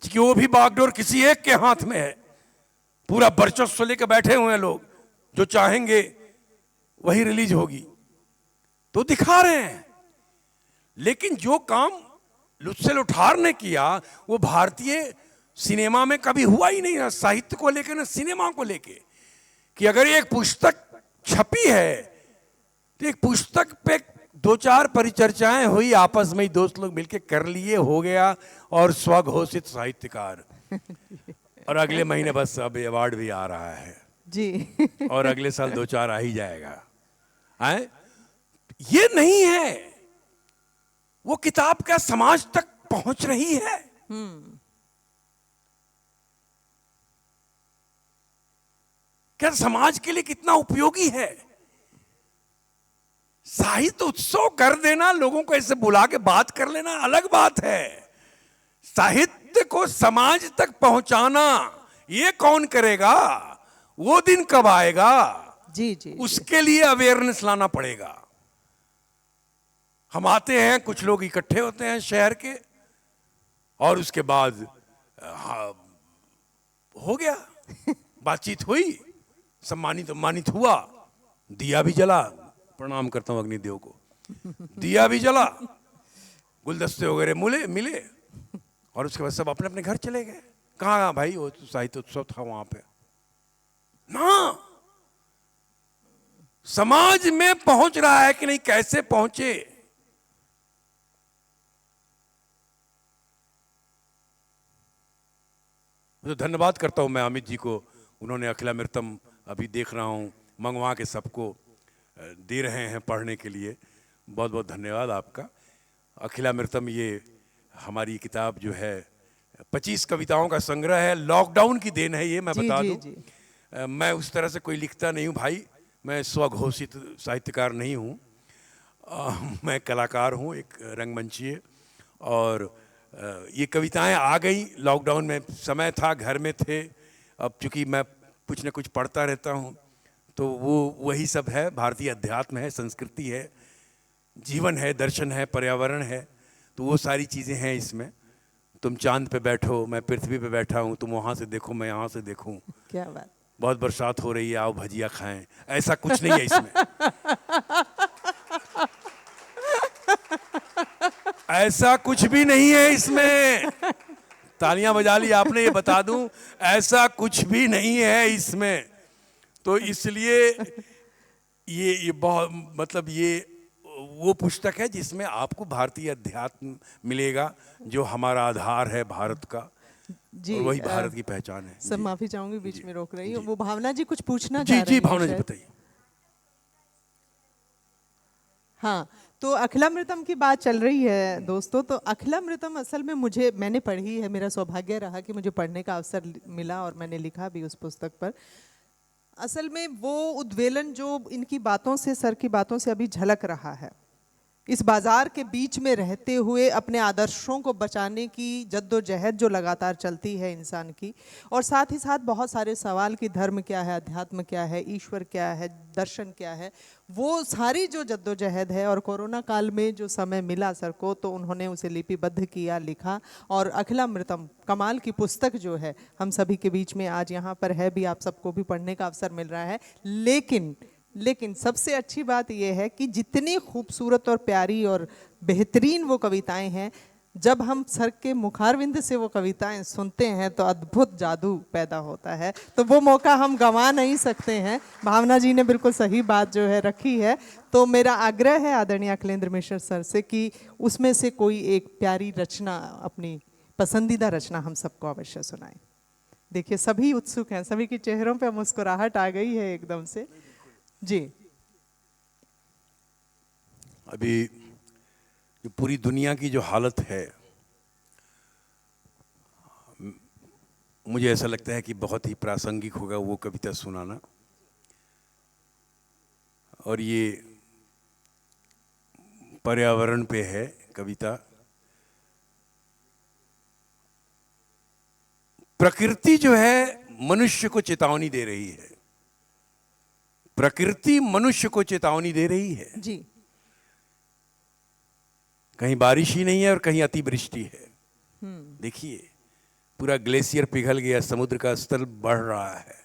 कि वो भी बागडोर किसी एक के हाथ में है, पूरा वर्चस्व लेकर बैठे हुए हैं लोग, जो चाहेंगे वही रिलीज होगी, तो दिखा रहे हैं। लेकिन जो काम लुत्से लुठार ने किया वो भारतीय सिनेमा में कभी हुआ ही नहीं, ना साहित्य को लेकर ना सिनेमा को लेकर, कि अगर एक पुस्तक छपी है तो एक पुस्तक पे 2-4 परिचर्चाएं हुई, आपस में ही दोस्त लोग मिलके कर लिए, हो गया, और स्वघोषित साहित्यकार। और अगले महीने बस अब अवार्ड भी आ रहा है जी। और अगले साल 2-4 आ ही जाएगा। आए? ये नहीं है, वो किताब क्या समाज तक पहुंच रही है? क्या समाज के लिए कितना उपयोगी है? साहित्य उत्सव कर देना, लोगों को ऐसे बुला के बात कर लेना अलग बात है, साहित्य को समाज तक पहुंचाना ये कौन करेगा? वो दिन कब आएगा? जी जी, उसके लिए अवेयरनेस लाना पड़ेगा। हम आते हैं, कुछ लोग इकट्ठे होते हैं शहर के, और उसके बाद हो गया, बातचीत हुई, सम्मानित हुआ, दिया भी जला, प्रणाम करता हूं अग्निदेव को, दिया भी जला, गुलदस्ते वगैरह मिले, और उसके बाद सब अपने अपने घर चले गए। कहाँ भाई, वो साहित्य उत्सव था वहां पे ना, समाज में पहुंच रहा है कि नहीं, कैसे पहुंचे? तो धन्यवाद करता हूं मैं अमित जी को, उन्होंने अखिलामृतम अभी देख रहा हूं मंगवा के सबको दे रहे हैं पढ़ने के लिए, बहुत बहुत धन्यवाद आपका। अखिलामृतम ये हमारी किताब जो है 25 कविताओं का संग्रह है, लॉकडाउन की देन है ये, मैं बता दूं। मैं उस तरह से कोई लिखता नहीं हूं भाई, मैं स्वघोषित साहित्यकार नहीं हूं, मैं कलाकार हूं, एक रंगमंचीय, और ये कविताएं आ गई लॉकडाउन में, समय था, घर में थे, अब चूंकि मैं कुछ न कुछ पढ़ता रहता हूं, तो वो वही सब है, भारतीय अध्यात्म है, संस्कृति है, जीवन है, दर्शन है, पर्यावरण है, तो वो सारी चीज़ें हैं इसमें। तुम चांद पे बैठो, मैं पृथ्वी पे बैठा हूँ, तुम वहाँ से देखो, मैं यहाँ से देखूँ, क्या बात। बहुत बरसात हो रही है, आओ भजिया खाएं, ऐसा कुछ नहीं है इसमें। ऐसा कुछ भी नहीं है इसमें। तालियां बजा ली आपने, ये बता दूं, ऐसा कुछ भी नहीं है इसमें। तो इसलिए ये बहुत मतलब ये वो पुस्तक है जिसमें आपको भारतीय अध्यात्म मिलेगा, जो हमारा आधार है भारत का, जी, और वही भारत की पहचान है। सर जी। माफी चाहूंगी, बीच जी, में रोक रही हूँ। जी। वो भावना जी कुछ पूछना जी चाह रही जी हैं भावना जी शायद। बताइए। हाँ, तो अखिलामृतम की बात चल रही है दोस्तों। तो अखिलामृतम असल में मैंने पढ़ी है, मेरा सौभाग्य रहा कि मुझे पढ़ने का अवसर मिला और मैंने लिखा भी उस पुस्तक पर। असल में वो उद्वेलन जो इनकी बातों से, सर की बातों से अभी झलक रहा है, इस बाजार के बीच में रहते हुए अपने आदर्शों को बचाने की जद्दोजहद जो लगातार चलती है इंसान की, और साथ ही साथ बहुत सारे सवाल कि धर्म क्या है, अध्यात्म क्या है, ईश्वर क्या है, दर्शन क्या है, वो सारी जो जद्दोजहद है। और कोरोना काल में जो समय मिला सर को, तो उन्होंने उसे लिपिबद्ध किया, लिखा, और अखिलामृतम कमाल की पुस्तक जो है हम सभी के बीच में आज यहाँ पर है भी, आप सबको भी पढ़ने का अवसर मिल रहा है। लेकिन सबसे अच्छी बात यह है कि जितनी खूबसूरत और प्यारी और बेहतरीन वो कविताएं हैं, जब हम सर के मुखारविंद से वो कविताएं सुनते हैं तो अद्भुत जादू पैदा होता है। तो वो मौका हम गंवा नहीं सकते हैं। भावना जी ने बिल्कुल सही बात जो है रखी है। तो मेरा आग्रह है आदरणीय अखिलेंद्र मिश्र सर से कि उसमें से कोई एक प्यारी रचना, अपनी पसंदीदा रचना हम सबको अवश्य सुनाएं। देखिए सभी उत्सुक हैं, सभी के चेहरों पर मुस्कुराहट आ गई है एकदम से। जी। अभी जो पूरी दुनिया की जो हालत है, मुझे ऐसा लगता है कि बहुत ही प्रासंगिक होगा वो कविता सुनाना। और ये पर्यावरण पे है कविता। प्रकृति जो है मनुष्य को चेतावनी दे रही है। प्रकृति मनुष्य को चेतावनी दे रही है। जी। कहीं बारिश ही नहीं है और कहीं अतिवृष्टि है। देखिए पूरा ग्लेशियर पिघल गया, समुद्र का स्तर बढ़ रहा है।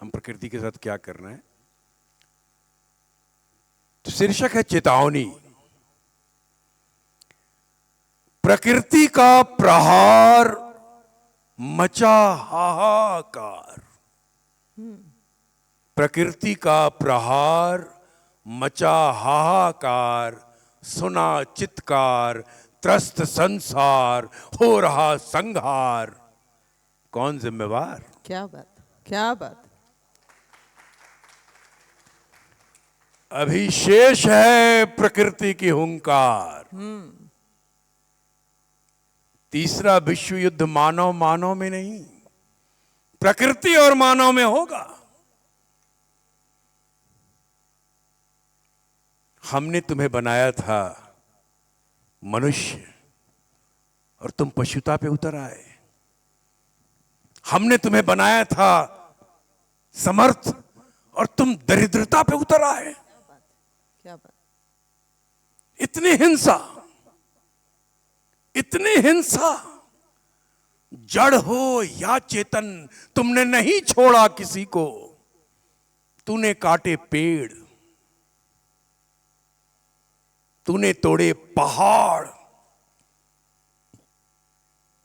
हम प्रकृति के साथ क्या कर रहे हैं? तो शीर्षक है चेतावनी। प्रकृति का प्रहार मचा हाहाकार। प्रकृति का प्रहार मचा हाहाकार, सुना चित्कार, त्रस्त संसार, हो रहा संहार, कौन जिम्मेवार? क्या बात, क्या बात। अभी शेष है प्रकृति की हुंकार। तीसरा विश्व युद्ध मानव मानव में नहीं, प्रकृति और मानव में होगा। हमने तुम्हें बनाया था मनुष्य और तुम पशुता पे उतर आए। हमने तुम्हें बनाया था समर्थ और तुम दरिद्रता पे उतर आए। क्या बात। इतनी हिंसा, इतनी हिंसा, जड़ हो या चेतन, तुमने नहीं छोड़ा किसी को। तूने काटे पेड़, तूने तोड़े पहाड़।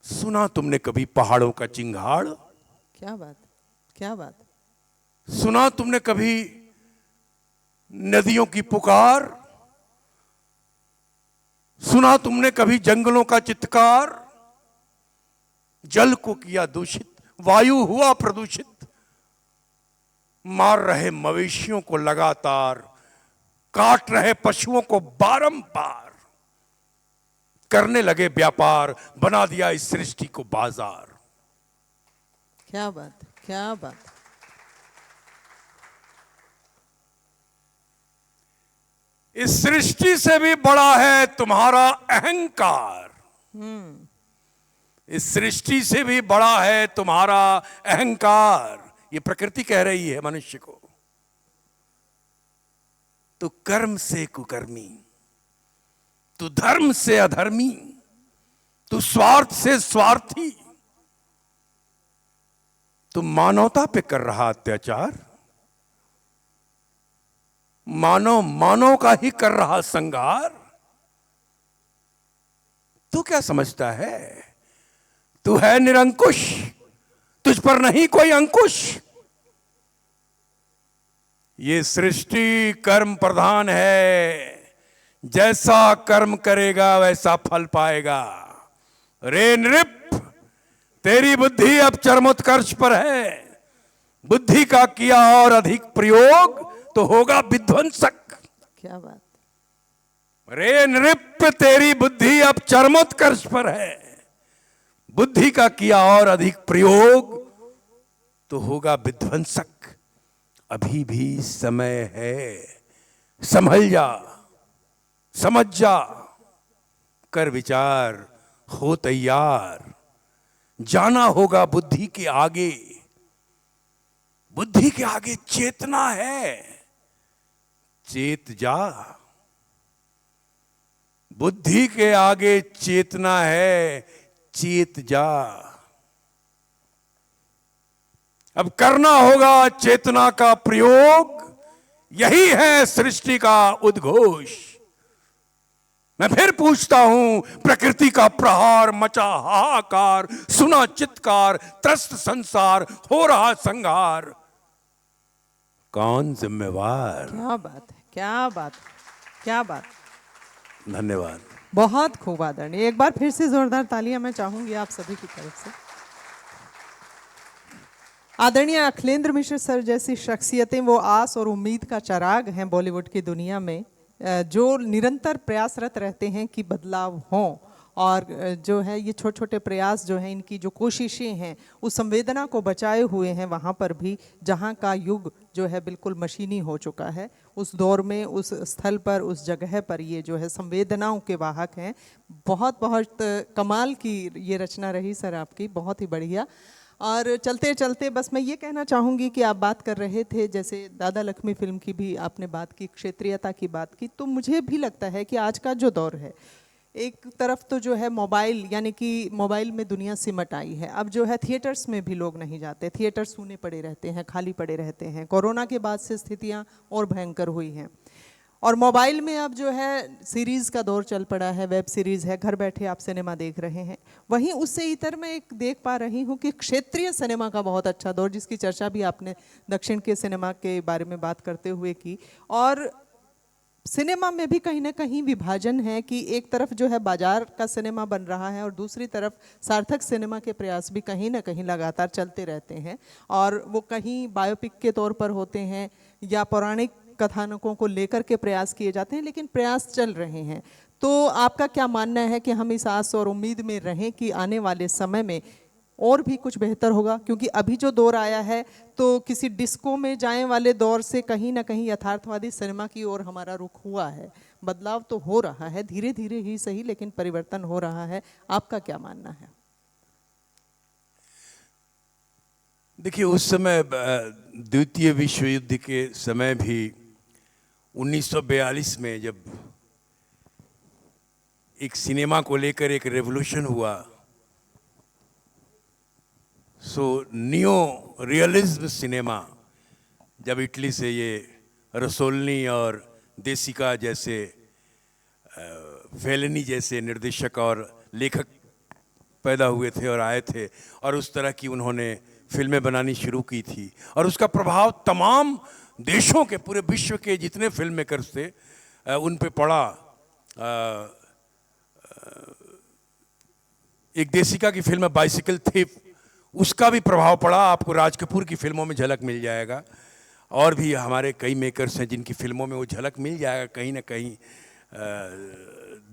सुना तुमने कभी पहाड़ों का चिंगाड़? क्या बात, क्या बात। सुना तुमने कभी नदियों की पुकार? सुना तुमने कभी जंगलों का चित्कार? जल को किया दूषित, वायु हुआ प्रदूषित, मार रहे मवेशियों को लगातार, काट रहे पशुओं को बारंबार, करने लगे व्यापार, बना दिया इस सृष्टि को बाजार। क्या बात, क्या बात। इस सृष्टि से भी बड़ा है तुम्हारा अहंकार। इस सृष्टि से भी बड़ा है तुम्हारा अहंकार। ये प्रकृति कह रही है मनुष्य को। तू कर्म से कुकर्मी, तू धर्म से अधर्मी, तू स्वार्थ से स्वार्थी, तू मानवता पे कर रहा अत्याचार, मानव का ही कर रहा संहार। तू क्या समझता है? तू है निरंकुश, तुझ पर नहीं कोई अंकुश। ये सृष्टि कर्म प्रधान है, जैसा कर्म करेगा वैसा फल पाएगा। रे नृप, तेरी बुद्धि अब चरमोत्कर्ष पर है, बुद्धि का किया और अधिक प्रयोग तो होगा विध्वंसक। क्या बात। रे नृप, तेरी बुद्धि अब चरमोत्कर्ष पर है, बुद्धि का किया और अधिक प्रयोग तो होगा विध्वंसक। अभी भी समय है, संभल जा, समझ जा, कर विचार, हो तैयार। जाना होगा बुद्धि के आगे, बुद्धि के आगे चेतना है, चेत जा। बुद्धि के आगे चेतना है, चेत जा। अब करना होगा चेतना का प्रयोग, यही है सृष्टि का उद्घोष। मैं फिर पूछता हूं, प्रकृति का प्रहार, मचा हाहाकार, सुना चित्कार, त्रस्त संसार, हो रहा संहार, कौन जिम्मेवार? क्या बात है, क्या बात, क्या बात। धन्यवाद। बहुत खूब आदरणीय। एक बार फिर से जोरदार तालियां मैं चाहूंगी आप सभी की तरफ से। आदरणीय अखिलेंद्र मिश्र सर जैसी शख्सियतें वो आस और उम्मीद का चिराग हैं बॉलीवुड की दुनिया में, जो निरंतर प्रयासरत रहते हैं कि बदलाव हों। और जो है ये छोटे छोटे प्रयास जो हैं, इनकी जो कोशिशें हैं, उस संवेदना को बचाए हुए हैं वहाँ पर भी जहाँ का युग जो है बिल्कुल मशीनी हो चुका है। उस दौर में, उस स्थल पर, उस जगह पर ये जो है संवेदनाओं के वाहक हैं। बहुत बहुत कमाल की ये रचना रही सर आपकी, बहुत ही बढ़िया। और चलते चलते बस मैं ये कहना चाहूँगी कि आप बात कर रहे थे, जैसे दादा लक्ष्मी फिल्म की भी आपने बात की, क्षेत्रीयता की बात की, तो मुझे भी लगता है कि आज का जो दौर है, एक तरफ तो जो है मोबाइल, यानी कि मोबाइल में दुनिया सिमट आई है। अब जो है थिएटर्स में भी लोग नहीं जाते, थिएटर सूने पड़े रहते हैं, खाली पड़े रहते हैं। कोरोना के बाद से स्थितियाँ और भयंकर हुई हैं। और मोबाइल में अब जो है सीरीज़ का दौर चल पड़ा है, वेब सीरीज़ है, घर बैठे आप सिनेमा देख रहे हैं। वहीं उससे इतर मैं एक देख पा रही हूँ कि क्षेत्रीय सिनेमा का बहुत अच्छा दौर, जिसकी चर्चा भी आपने दक्षिण के सिनेमा के बारे में बात करते हुए की। और सिनेमा में भी कहीं ना कहीं विभाजन है कि एक तरफ जो है बाजार का सिनेमा बन रहा है और दूसरी तरफ सार्थक सिनेमा के प्रयास भी कहीं ना कहीं लगातार चलते रहते हैं। और वो कहीं बायोपिक के तौर पर होते हैं या पौराणिक कथानकों को लेकर के प्रयास किए जाते हैं, लेकिन प्रयास चल रहे हैं। तो आपका क्या मानना है कि हम इस आस और उम्मीद में रहें कि आने वाले समय में और भी कुछ बेहतर होगा? क्योंकि अभी जो दौर आया है तो किसी डिस्को में जाए वाले दौर से कहीं ना कहीं यथार्थवादी सिनेमा की ओर हमारा रुख हुआ है। बदलाव तो हो रहा है, धीरे धीरे ही सही, लेकिन परिवर्तन हो रहा है। आपका क्या मानना है? देखिए, उस समय द्वितीय विश्व युद्ध के समय भी 1942 में जब एक सिनेमा को लेकर एक रेवोल्यूशन हुआ, सो नियो रियलिज्म सिनेमा, जब इटली से ये रसोल्नी और देसिका जैसे फेलिनी जैसे निर्देशक और लेखक पैदा हुए थे और आए थे, और उस तरह की उन्होंने फिल्में बनानी शुरू की थी, और उसका प्रभाव तमाम देशों के, पूरे विश्व के जितने फिल्म मेकर्स थे उन पे पड़ा। एक देसिका की फिल्म है बाइसिकल थीफ, उसका भी प्रभाव पड़ा। आपको राज कपूर की फिल्मों में झलक मिल जाएगा, और भी हमारे कई मेकर्स हैं जिनकी फिल्मों में वो झलक मिल जाएगा कहीं ना कहीं।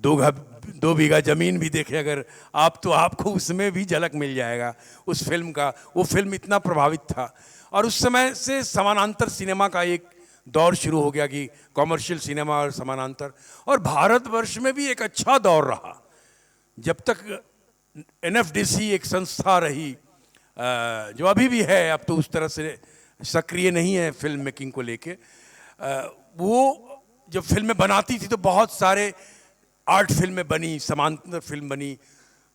2 बीघा जमीन भी देखे अगर आप, तो आपको उसमें भी झलक मिल जाएगा उस फिल्म का। वो फिल्म इतना प्रभावित था, और उस समय से समानांतर सिनेमा का एक दौर शुरू हो गया कि कॉमर्शियल सिनेमा और समानांतर। और भारतवर्ष में भी एक अच्छा दौर रहा जब तक NFDC एक संस्था रही, जो अभी भी है, अब तो उस तरह से सक्रिय नहीं है फिल्म मेकिंग को लेके, वो जब फिल्में बनाती थी तो बहुत सारे आर्ट फिल्में बनी, समांतर फिल्म बनी,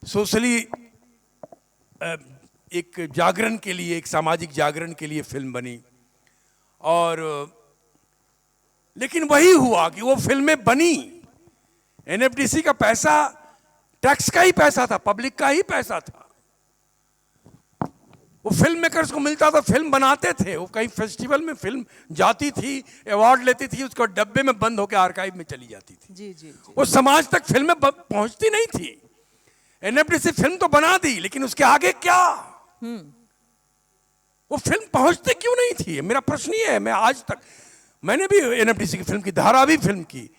सोशली एक जागरण के लिए, एक सामाजिक जागरण के लिए फिल्म बनी। और लेकिन वही हुआ कि वो फिल्में बनी, एनएफडीसी का पैसा टैक्स का ही पैसा था, पब्लिक का ही पैसा था, वो फिल्म मेकर्स को मिलता था, फिल्म बनाते थे, वो कहीं फेस्टिवल में फिल्म जाती थी, अवार्ड लेती थी, उसको डब्बे में बंद होकर आर्काइव में चली जाती थी। जी जी जी। वो समाज तक फिल्में पहुंचती नहीं थी। एनएफडीसी फिल्म तो बना दी, लेकिन उसके आगे क्या, वो फिल्म पहुंचती क्यों नहीं थी, मेरा प्रश्न ये है। मैं आज तक, मैंने भी एनएफडीसी की फिल्म की, धारा भी फिल्म की,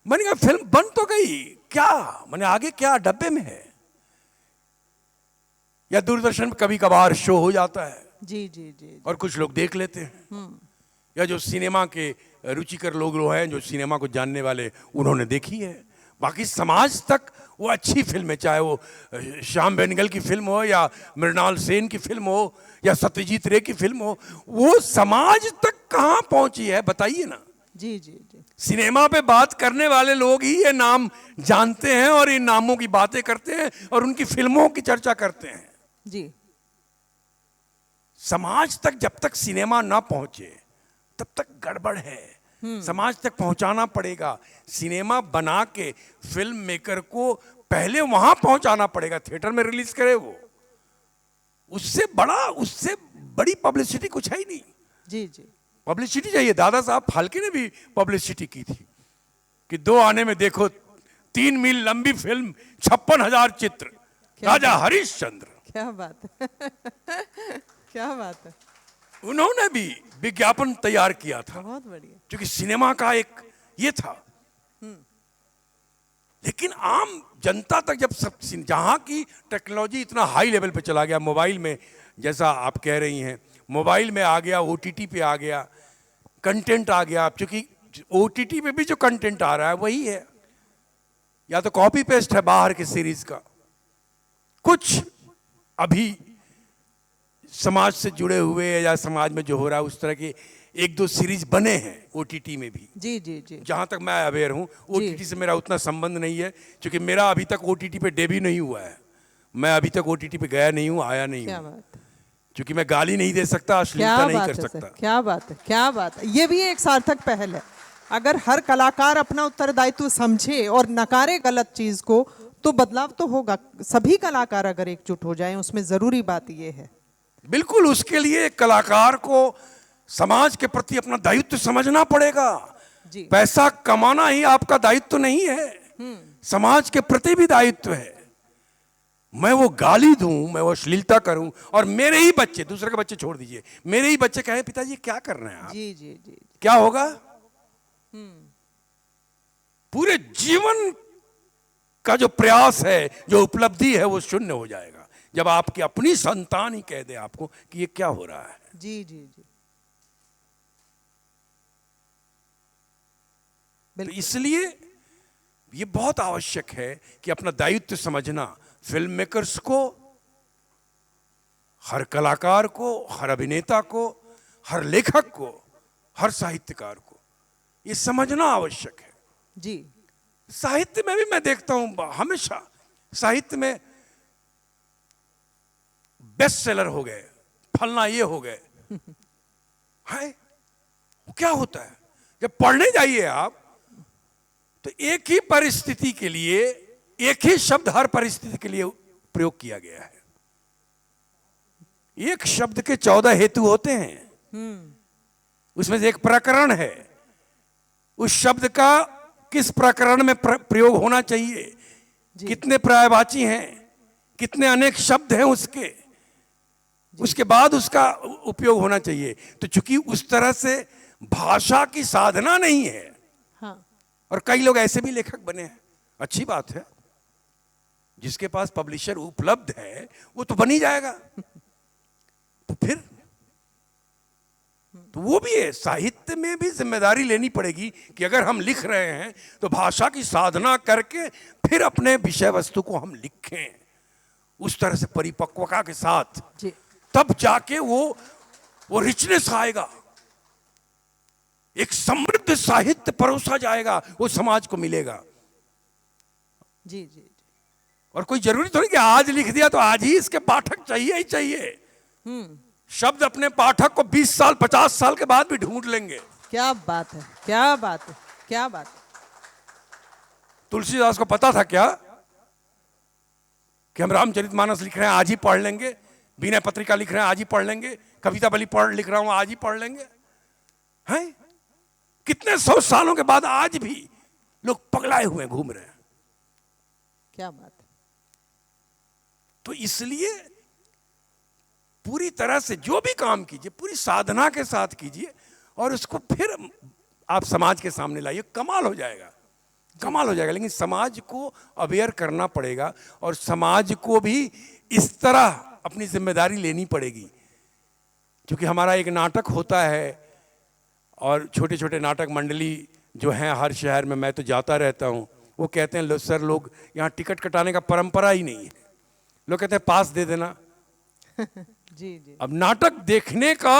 मैंने कहा फिल्म बन तो गई, क्या मैंने आगे क्या डब्बे में है, या दूरदर्शन में कभी कभार शो हो जाता है जी जी जी। और कुछ लोग देख लेते हैं, या जो सिनेमा के रुचिकर लोग हैं, जो सिनेमा को जानने वाले, उन्होंने देखी है। बाकी समाज तक वो अच्छी फिल्म है, चाहे वो श्याम बेनेगल की फिल्म हो, या मृणाल सेन की फिल्म हो, या सत्यजीत रे की फिल्म हो, वो समाज तक कहाँ पहुंची है बताइए ना। जी जी जी। सिनेमा पे बात करने वाले लोग ही ये नाम जानते हैं और इन नामों की बातें करते हैं और उनकी फिल्मों की चर्चा करते हैं। जी। समाज तक जब तक सिनेमा ना पहुंचे तब तक गड़बड़ है। समाज तक पहुंचाना पड़ेगा, सिनेमा बना के फिल्म मेकर को पहले वहां पहुंचाना पड़ेगा, थिएटर में रिलीज करे वो, उससे बड़ी पब्लिसिटी कुछ है ही नहीं। जी जी। पब्लिसिटी चाहिए। दादा साहब फाल्के ने भी पब्लिसिटी की थी कि 2 आने में देखो 3 मील लंबी फिल्म, 56,000 चित्र, राजा हरिश्चंद्र। क्या बात है क्या बात है। उन्होंने भी विज्ञापन तैयार किया था, बहुत बढ़िया। क्योंकि सिनेमा का एक ये था। लेकिन आम जनता तक जब सब, जहां की टेक्नोलॉजी इतना हाई लेवल पे चला गया, मोबाइल में, जैसा आप कह रही हैं, मोबाइल में आ गया, ओटीटी पे आ गया, कंटेंट आ गया। क्योंकि ओटीटी पे भी जो कंटेंट आ रहा है वही है, या तो कॉपी पेस्ट है बाहर के सीरीज का। कुछ अभी समाज से जुड़े हुए या समाज में जो हो रहा है उस तरह के 1-2 सीरीज बने हैं ओटीटी में भी। जी जी जी। जहां तक मैं अवेयर हूं, ओटीटी से मेरा उतना संबंध नहीं है, क्योंकि मेरा अभी तक ओटीटी पे डेब्यू नहीं हुआ है। मैं अभी तक ओटीटी पे गया नहीं हूं, आया नहीं क्या हूं, बात है। क्योंकि मैं गाली नहीं दे सकता, अश्लीलता नहीं कर सकता। क्या बात है, क्या बात है। ये भी एक सार्थक पहल है। अगर हर कलाकार अपना उत्तरदायित्व समझे और नकारे गलत चीज को, तो बदलाव तो होगा। सभी कलाकार अगर एकजुट हो जाएं, उसमें जरूरी बात ये है। बिल्कुल, उसके लिए कलाकार को समाज के प्रति अपना दायित्व समझना पड़ेगा। जी। पैसा कमाना ही आपका दायित्व नहीं है, समाज के प्रति भी दायित्व है। मैं वो गाली दूं, मैं वो अश्लीलता करूं, और मेरे ही बच्चे, दूसरे के बच्चे छोड़ दीजिए, मेरे ही बच्चे कहें पिताजी क्या कर रहे हैं आप, जी जी जी। क्या होगा? पूरे जीवन का जो प्रयास है, जो उपलब्धि है, वो शून्य हो जाएगा जब आपकी अपनी संतान ही कह दे आपको कि ये क्या हो रहा है। जी जी जी। तो इसलिए ये बहुत आवश्यक है कि अपना दायित्व समझना, फिल्म मेकर्स को, हर कलाकार को, हर अभिनेता को, हर लेखक को, हर साहित्यकार को ये समझना आवश्यक है। जी। साहित्य में भी मैं देखता हूं, हमेशा साहित्य में बेस्ट सेलर हो गए, फलना ये हो गए है। क्या होता है जब पढ़ने जाइए आप, तो एक ही परिस्थिति के लिए एक ही शब्द हर परिस्थिति के लिए प्रयोग किया गया है। एक शब्द के 14 हेतु होते हैं, उसमें से एक प्रकरण है। उस शब्द का किस प्रकरण में प्रयोग होना चाहिए, कितने पर्यायवाची हैं, कितने अनेक शब्द हैं उसके बाद उसका उपयोग होना चाहिए। तो चूंकि उस तरह से भाषा की साधना नहीं है, हाँ। और कई लोग ऐसे भी लेखक बने हैं, अच्छी बात है, जिसके पास पब्लिशर उपलब्ध है वो तो बन ही जाएगा। तो फिर तो वो भी है, साहित्य में भी जिम्मेदारी लेनी पड़ेगी कि अगर हम लिख रहे हैं तो भाषा की साधना करके फिर अपने विषय वस्तु को हम लिखें, उस तरह से परिपक्वता के साथ। जी। तब जाके वो रिचनेस आएगा, एक समृद्ध साहित्य परोसा जाएगा, वो समाज को मिलेगा। जी जी जी। और कोई जरूरी थोड़ी कि आज लिख दिया तो आज ही इसके पाठक चाहिए ही चाहिए। शब्द अपने पाठक को 20 साल 50 साल के बाद भी ढूंढ लेंगे। क्या बात है, क्या बात है, क्या बात है। तुलसीदास को पता था क्या कि हम रामचरितमानस लिख रहे हैं आज ही पढ़ लेंगे, विनय पत्रिका लिख रहे हैं आज ही पढ़ लेंगे, कविता बलि लिख रहा हूं आज ही पढ़ लेंगे? हैं? कितने 100 सालों के बाद आज भी लोग पगलाए हुए घूम रहे हैं। क्या बात है। तो इसलिए पूरी तरह से जो भी काम कीजिए पूरी साधना के साथ कीजिए और उसको फिर आप समाज के सामने लाइए, कमाल हो जाएगा, कमाल हो जाएगा। लेकिन समाज को अवेयर करना पड़ेगा और समाज को भी इस तरह अपनी जिम्मेदारी लेनी पड़ेगी। क्योंकि हमारा एक नाटक होता है और छोटे छोटे नाटक मंडली जो हैं हर शहर में, मैं तो जाता रहता हूँ, वो कहते हैं लो सर लोग यहाँ टिकट कटाने का परंपरा ही नहीं है, लोग कहते हैं पास दे देना। जी जी। अब नाटक देखने का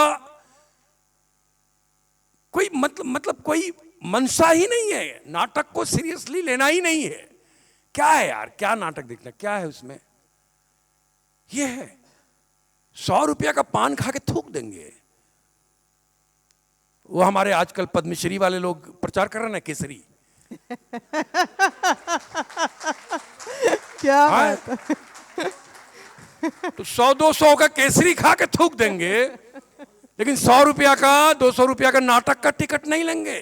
कोई मतलब कोई मंशा ही नहीं है, नाटक को सीरियसली लेना ही नहीं है। क्या है यार, क्या नाटक देखना, क्या है उसमें? ये है 100 रुपया का पान खा के थूक देंगे। वो हमारे आजकल पद्मश्री वाले लोग प्रचार कर रहे हैं ना, केसरी। क्या बात है। तो 100-200 का केसरी खा के थूक देंगे, लेकिन 100 रुपया का 200 रुपया का नाटक का टिकट नहीं लेंगे।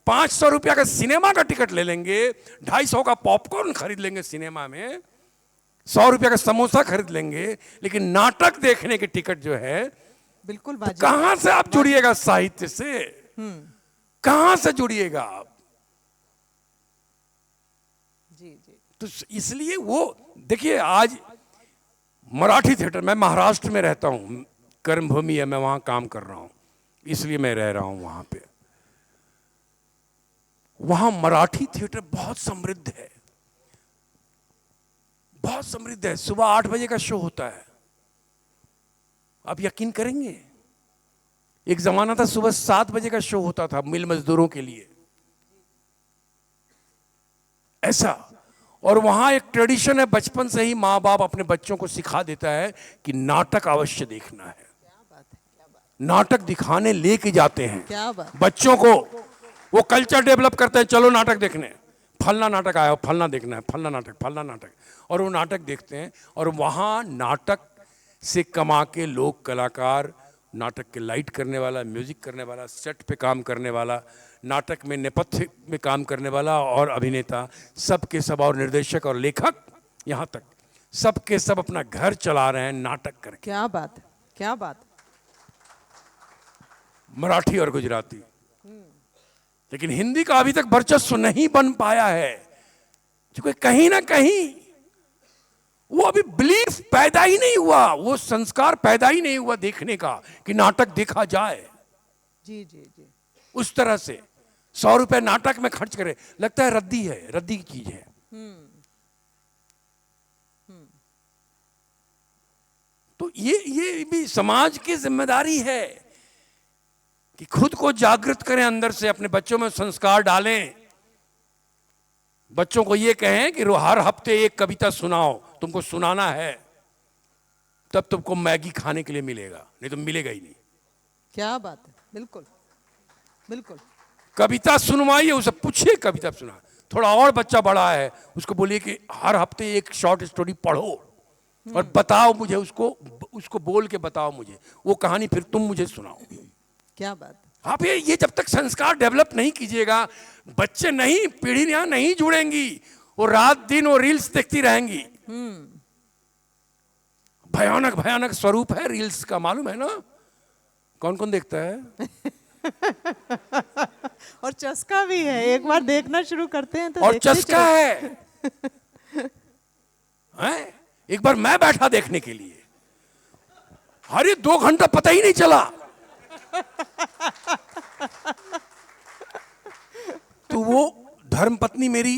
500 रुपया का सिनेमा का टिकट ले लेंगे, 250 का पॉपकॉर्न खरीद लेंगे सिनेमा में, 100 रुपया का समोसा खरीद लेंगे, लेकिन नाटक देखने के टिकट जो है बिल्कुल तो कहां से आप जुड़िएगा साहित्य से? कहां से जुड़िएगा आप? जी जी। तो इसलिए वो देखिए, आज मराठी थिएटर, मैं महाराष्ट्र में रहता हूं, कर्मभूमि है, मैं वहां काम कर रहा हूं, इसलिए मैं रह रहा हूं वहां पे। वहां मराठी थिएटर बहुत समृद्ध है, बहुत समृद्ध है। सुबह 8 बजे का शो होता है। आप यकीन करेंगे, एक जमाना था सुबह 7 बजे का शो होता था मिल मजदूरों के लिए, ऐसा। और वहां एक ट्रेडिशन है, बचपन से ही माँ बाप अपने बच्चों को सिखा देता है कि नाटक अवश्य देखना है। नाटक दिखाने लेके जाते हैं क्या बात। बच्चों को, वो कल्चर डेवलप करते हैं, चलो नाटक देखने, फलना नाटक आया, फलना देखना है, फलना नाटक, और वो नाटक देखते हैं। और वहाँ नाटक से कमा के लोग, कलाकार, नाटक के लाइट करने वाला, म्यूजिक करने वाला, सेट पे काम करने वाला, नाटक में नेपथ्य में काम करने वाला और अभिनेता, सब के सब, और निर्देशक और लेखक, यहाँ तक सब के सब अपना घर चला रहे हैं नाटक करके। क्या बात है, क्या बात। मराठी और गुजराती, लेकिन हिंदी का अभी तक वर्चस्व नहीं बन पाया है, क्योंकि कहीं ना कहीं वो अभी बिलीफ पैदा ही नहीं हुआ, वो संस्कार पैदा ही नहीं हुआ देखने का कि नाटक देखा जाए। जी जी जी। उस तरह से 100 रुपए नाटक में खर्च करे, लगता है रद्दी है, रद्दी की चीज है। तो ये भी समाज की जिम्मेदारी है कि खुद को जागृत करें, अंदर से अपने बच्चों में संस्कार डालें। बच्चों को ये कहें कि हर हफ्ते एक कविता सुनाओ, तुमको सुनाना है, तब तुमको मैगी खाने के लिए मिलेगा, नहीं तो मिलेगा ही नहीं। क्या बात है, बिल्कुल बिल्कुल। कविता सुनवाइए, उसे पूछिए कविता सुना। थोड़ा और बच्चा बड़ा है, उसको बोलिए कि हर हफ्ते एक शॉर्ट स्टोरी पढ़ो और बताओ मुझे, उसको बोल के बताओ मुझे वो कहानी, फिर तुम मुझे सुनाओ। क्या बात। आप ये जब तक संस्कार डेवलप नहीं कीजिएगा, बच्चे नहीं, पीढ़ियां नहीं जुड़ेंगी, वो रात दिन वो रील्स देखती रहेंगी। भयानक भयानक स्वरूप है रील्स का, मालूम है ना? कौन कौन देखता है? और चस्का भी है, एक बार देखना शुरू करते हैं तो और चस्का है। हैं? एक बार मैं बैठा देखने के लिए, अरे 2 घंटा पता ही नहीं चला। तो वो धर्मपत्नी मेरी,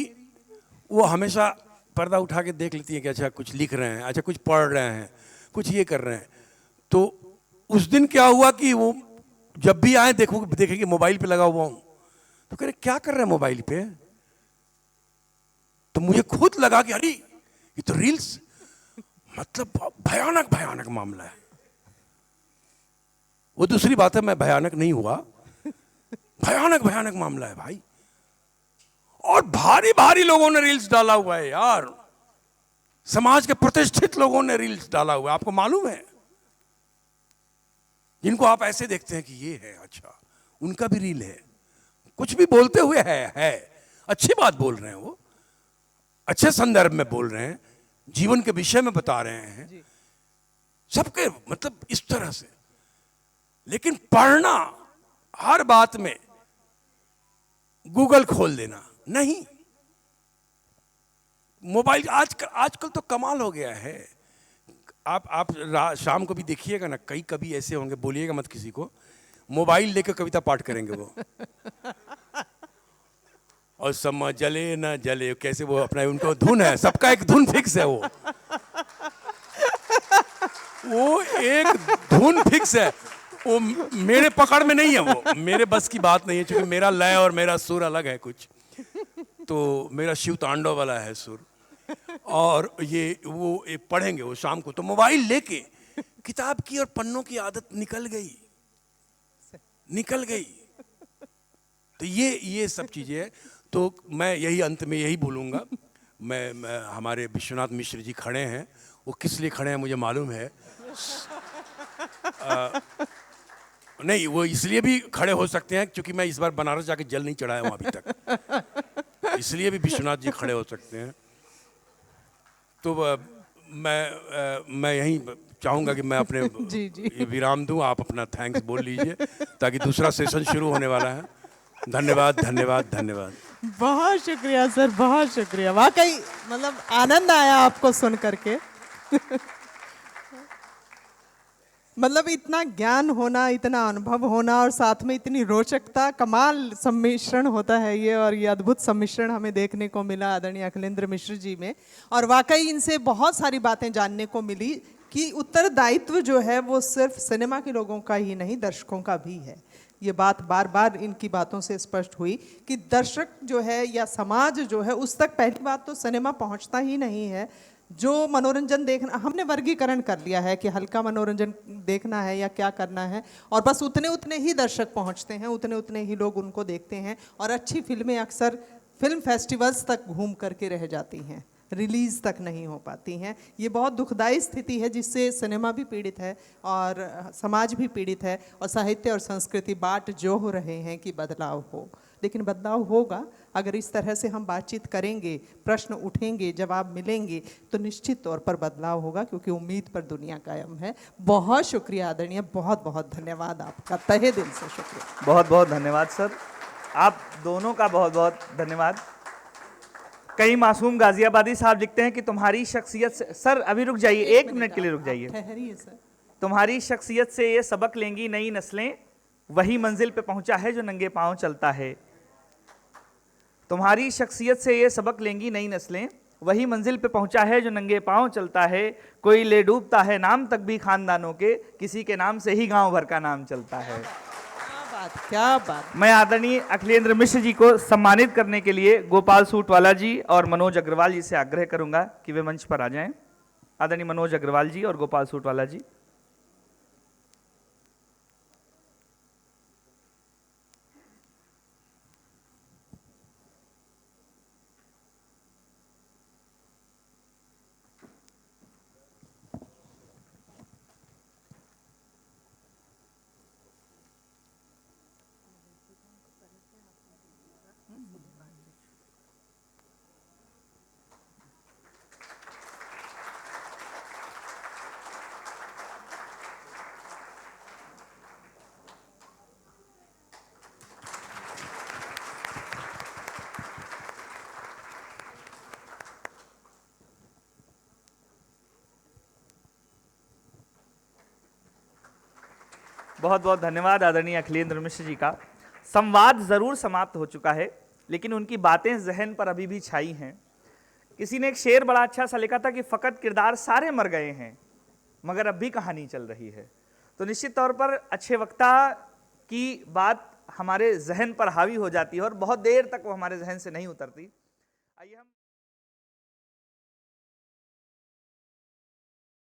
वो हमेशा पर्दा उठा के देख लेती है कि अच्छा कुछ लिख रहे हैं, अच्छा कुछ पढ़ रहे हैं, कुछ ये कर रहे हैं। तो उस दिन क्या हुआ कि वो जब भी आए देखेंगे मोबाइल पे लगा हुआ हूं, तो कह रहे क्या कर रहे हैं मोबाइल पे? तो मुझे खुद लगा कि अरे ये तो रील्स, मतलब भयानक भयानक मामला है। वो दूसरी बात है, मैं भयानक नहीं हुआ, भयानक भयानक मामला है भाई। और भारी भारी लोगों ने रील्स डाला हुआ है यार, समाज के प्रतिष्ठित लोगों ने रील्स डाला हुआ है, आपको मालूम है? जिनको आप ऐसे देखते हैं कि ये है, अच्छा उनका भी रील है, कुछ भी बोलते हुए है अच्छी बात बोल रहे हैं, वो अच्छे संदर्भ में बोल रहे हैं, जीवन के विषय में बता रहे हैं सबके, मतलब इस तरह से। लेकिन पढ़ना, हर बात में गूगल खोल देना नहीं। मोबाइल आजकल तो कमाल हो गया है। आप शाम को भी देखिएगा ना, कभी ऐसे होंगे, बोलिएगा मत किसी को, मोबाइल लेकर कविता पाठ करेंगे वो। और समझ जले ना जले, कैसे वो अपना, उनको धुन है, सबका एक धुन फिक्स है, वो एक धुन फिक्स है, वो मेरे पकड़ में नहीं है, वो मेरे बस की बात नहीं है, क्योंकि मेरा लय और मेरा सुर अलग है कुछ, तो मेरा शिव तांडव वाला है सुर। और वो पढ़ेंगे वो शाम को, तो मोबाइल लेके किताब की और पन्नों की आदत निकल गई। तो ये सब चीजें हैं। तो मैं यही अंत में यही बोलूँगा, मैं हमारे विश्वनाथ मिश्र जी खड़े हैं, वो किस लिए खड़े हैं मुझे मालूम है। नहीं, वो इसलिए भी खड़े हो सकते हैं क्योंकि मैं इस बार बनारस जाके जल नहीं चढ़ाया हूँ अभी तक, इसलिए भी विश्वनाथ जी खड़े हो सकते हैं। तो मैं यही चाहूँगा कि मैं अपने ये विराम दूँ, आप अपना थैंक्स बोल लीजिए ताकि दूसरा सेशन शुरू होने वाला है। धन्यवाद धन्यवाद धन्यवाद। बहुत शुक्रिया सर, बहुत शुक्रिया, वाकई मतलब आनंद आया आपको सुन करके। मतलब इतना ज्ञान होना, इतना अनुभव होना और साथ में इतनी रोचकता, कमाल सम्मिश्रण होता है ये, और ये अद्भुत सम्मिश्रण हमें देखने को मिला आदरणीय अखिलेंद्र मिश्र जी में। और वाकई इनसे बहुत सारी बातें जानने को मिली कि उत्तरदायित्व जो है वो सिर्फ सिनेमा के लोगों का ही नहीं, दर्शकों का भी है। ये बात बार बार इनकी बातों से स्पष्ट हुई कि दर्शक जो है या समाज जो है, उस तक पहली बात तो सिनेमा पहुंचता ही नहीं है। जो मनोरंजन देखना, हमने वर्गीकरण कर लिया है कि हल्का मनोरंजन देखना है या क्या करना है, और बस उतने उतने ही दर्शक पहुंचते हैं, उतने उतने ही लोग उनको देखते हैं। और अच्छी फिल्में अक्सर फिल्म फेस्टिवल्स तक घूम करके रह जाती हैं, रिलीज़ तक नहीं हो पाती हैं। ये बहुत दुखदाई स्थिति है जिससे सिनेमा भी पीड़ित है और समाज भी पीड़ित है, और साहित्य और संस्कृति बाट जो हो रहे हैं कि बदलाव हो। लेकिन बदलाव होगा अगर इस तरह से हम बातचीत करेंगे, प्रश्न उठेंगे, जवाब मिलेंगे, तो निश्चित तौर पर बदलाव होगा, क्योंकि उम्मीद पर दुनिया कायम है। बहुत शुक्रिया आदरणीय, बहुत बहुत धन्यवाद आपका, तहे दिल से शुक्रिया। बहुत बहुत धन्यवाद सर, आप दोनों का बहुत बहुत धन्यवाद। कई मासूम गाजियाबादी साहब लिखते हैं कि तुम्हारी शख्सियत से, सर अभी रुक जाइए, 1 मिनट के लिए रुक जाइए। ठहरिए सर। तुम्हारी शख्सियत से ये सबक लेंगी नई नस्लें, वही मंजिल पे पहुंचा है जो नंगे पांव चलता है। तुम्हारी शख्सियत से ये सबक लेंगी नई नस्लें, वही मंजिल पे पहुंचा है जो नंगे पांव चलता है। कोई ले डूबता है नाम तक भी खानदानों के, किसी के नाम से ही गांव भर का नाम चलता है। क्या बात। मैं आदरणीय अखिलेंद्र मिश्र जी को सम्मानित करने के लिए गोपाल सूटवाला जी और मनोज अग्रवाल जी से आग्रह करूंगा कि वे मंच पर आ जाएं। आदरणीय मनोज अग्रवाल जी और गोपाल सूटवाला जी। बहुत बहुत धन्यवाद आदरणीय अखिलेंद्र मिश्र जी का। संवाद जरूर समाप्त हो चुका है, लेकिन उनकी बातें जहन पर अभी भी छाई हैं। किसी ने एक शेर बड़ा अच्छा सा लिखा था कि फकत किरदार सारे मर गए हैं, मगर अब भी कहानी चल रही है। तो निश्चित तौर पर अच्छे वक्ता की बात हमारे जहन पर हावी हो जाती है और बहुत देर तक वो हमारे जहन से नहीं उतरती। आइए हम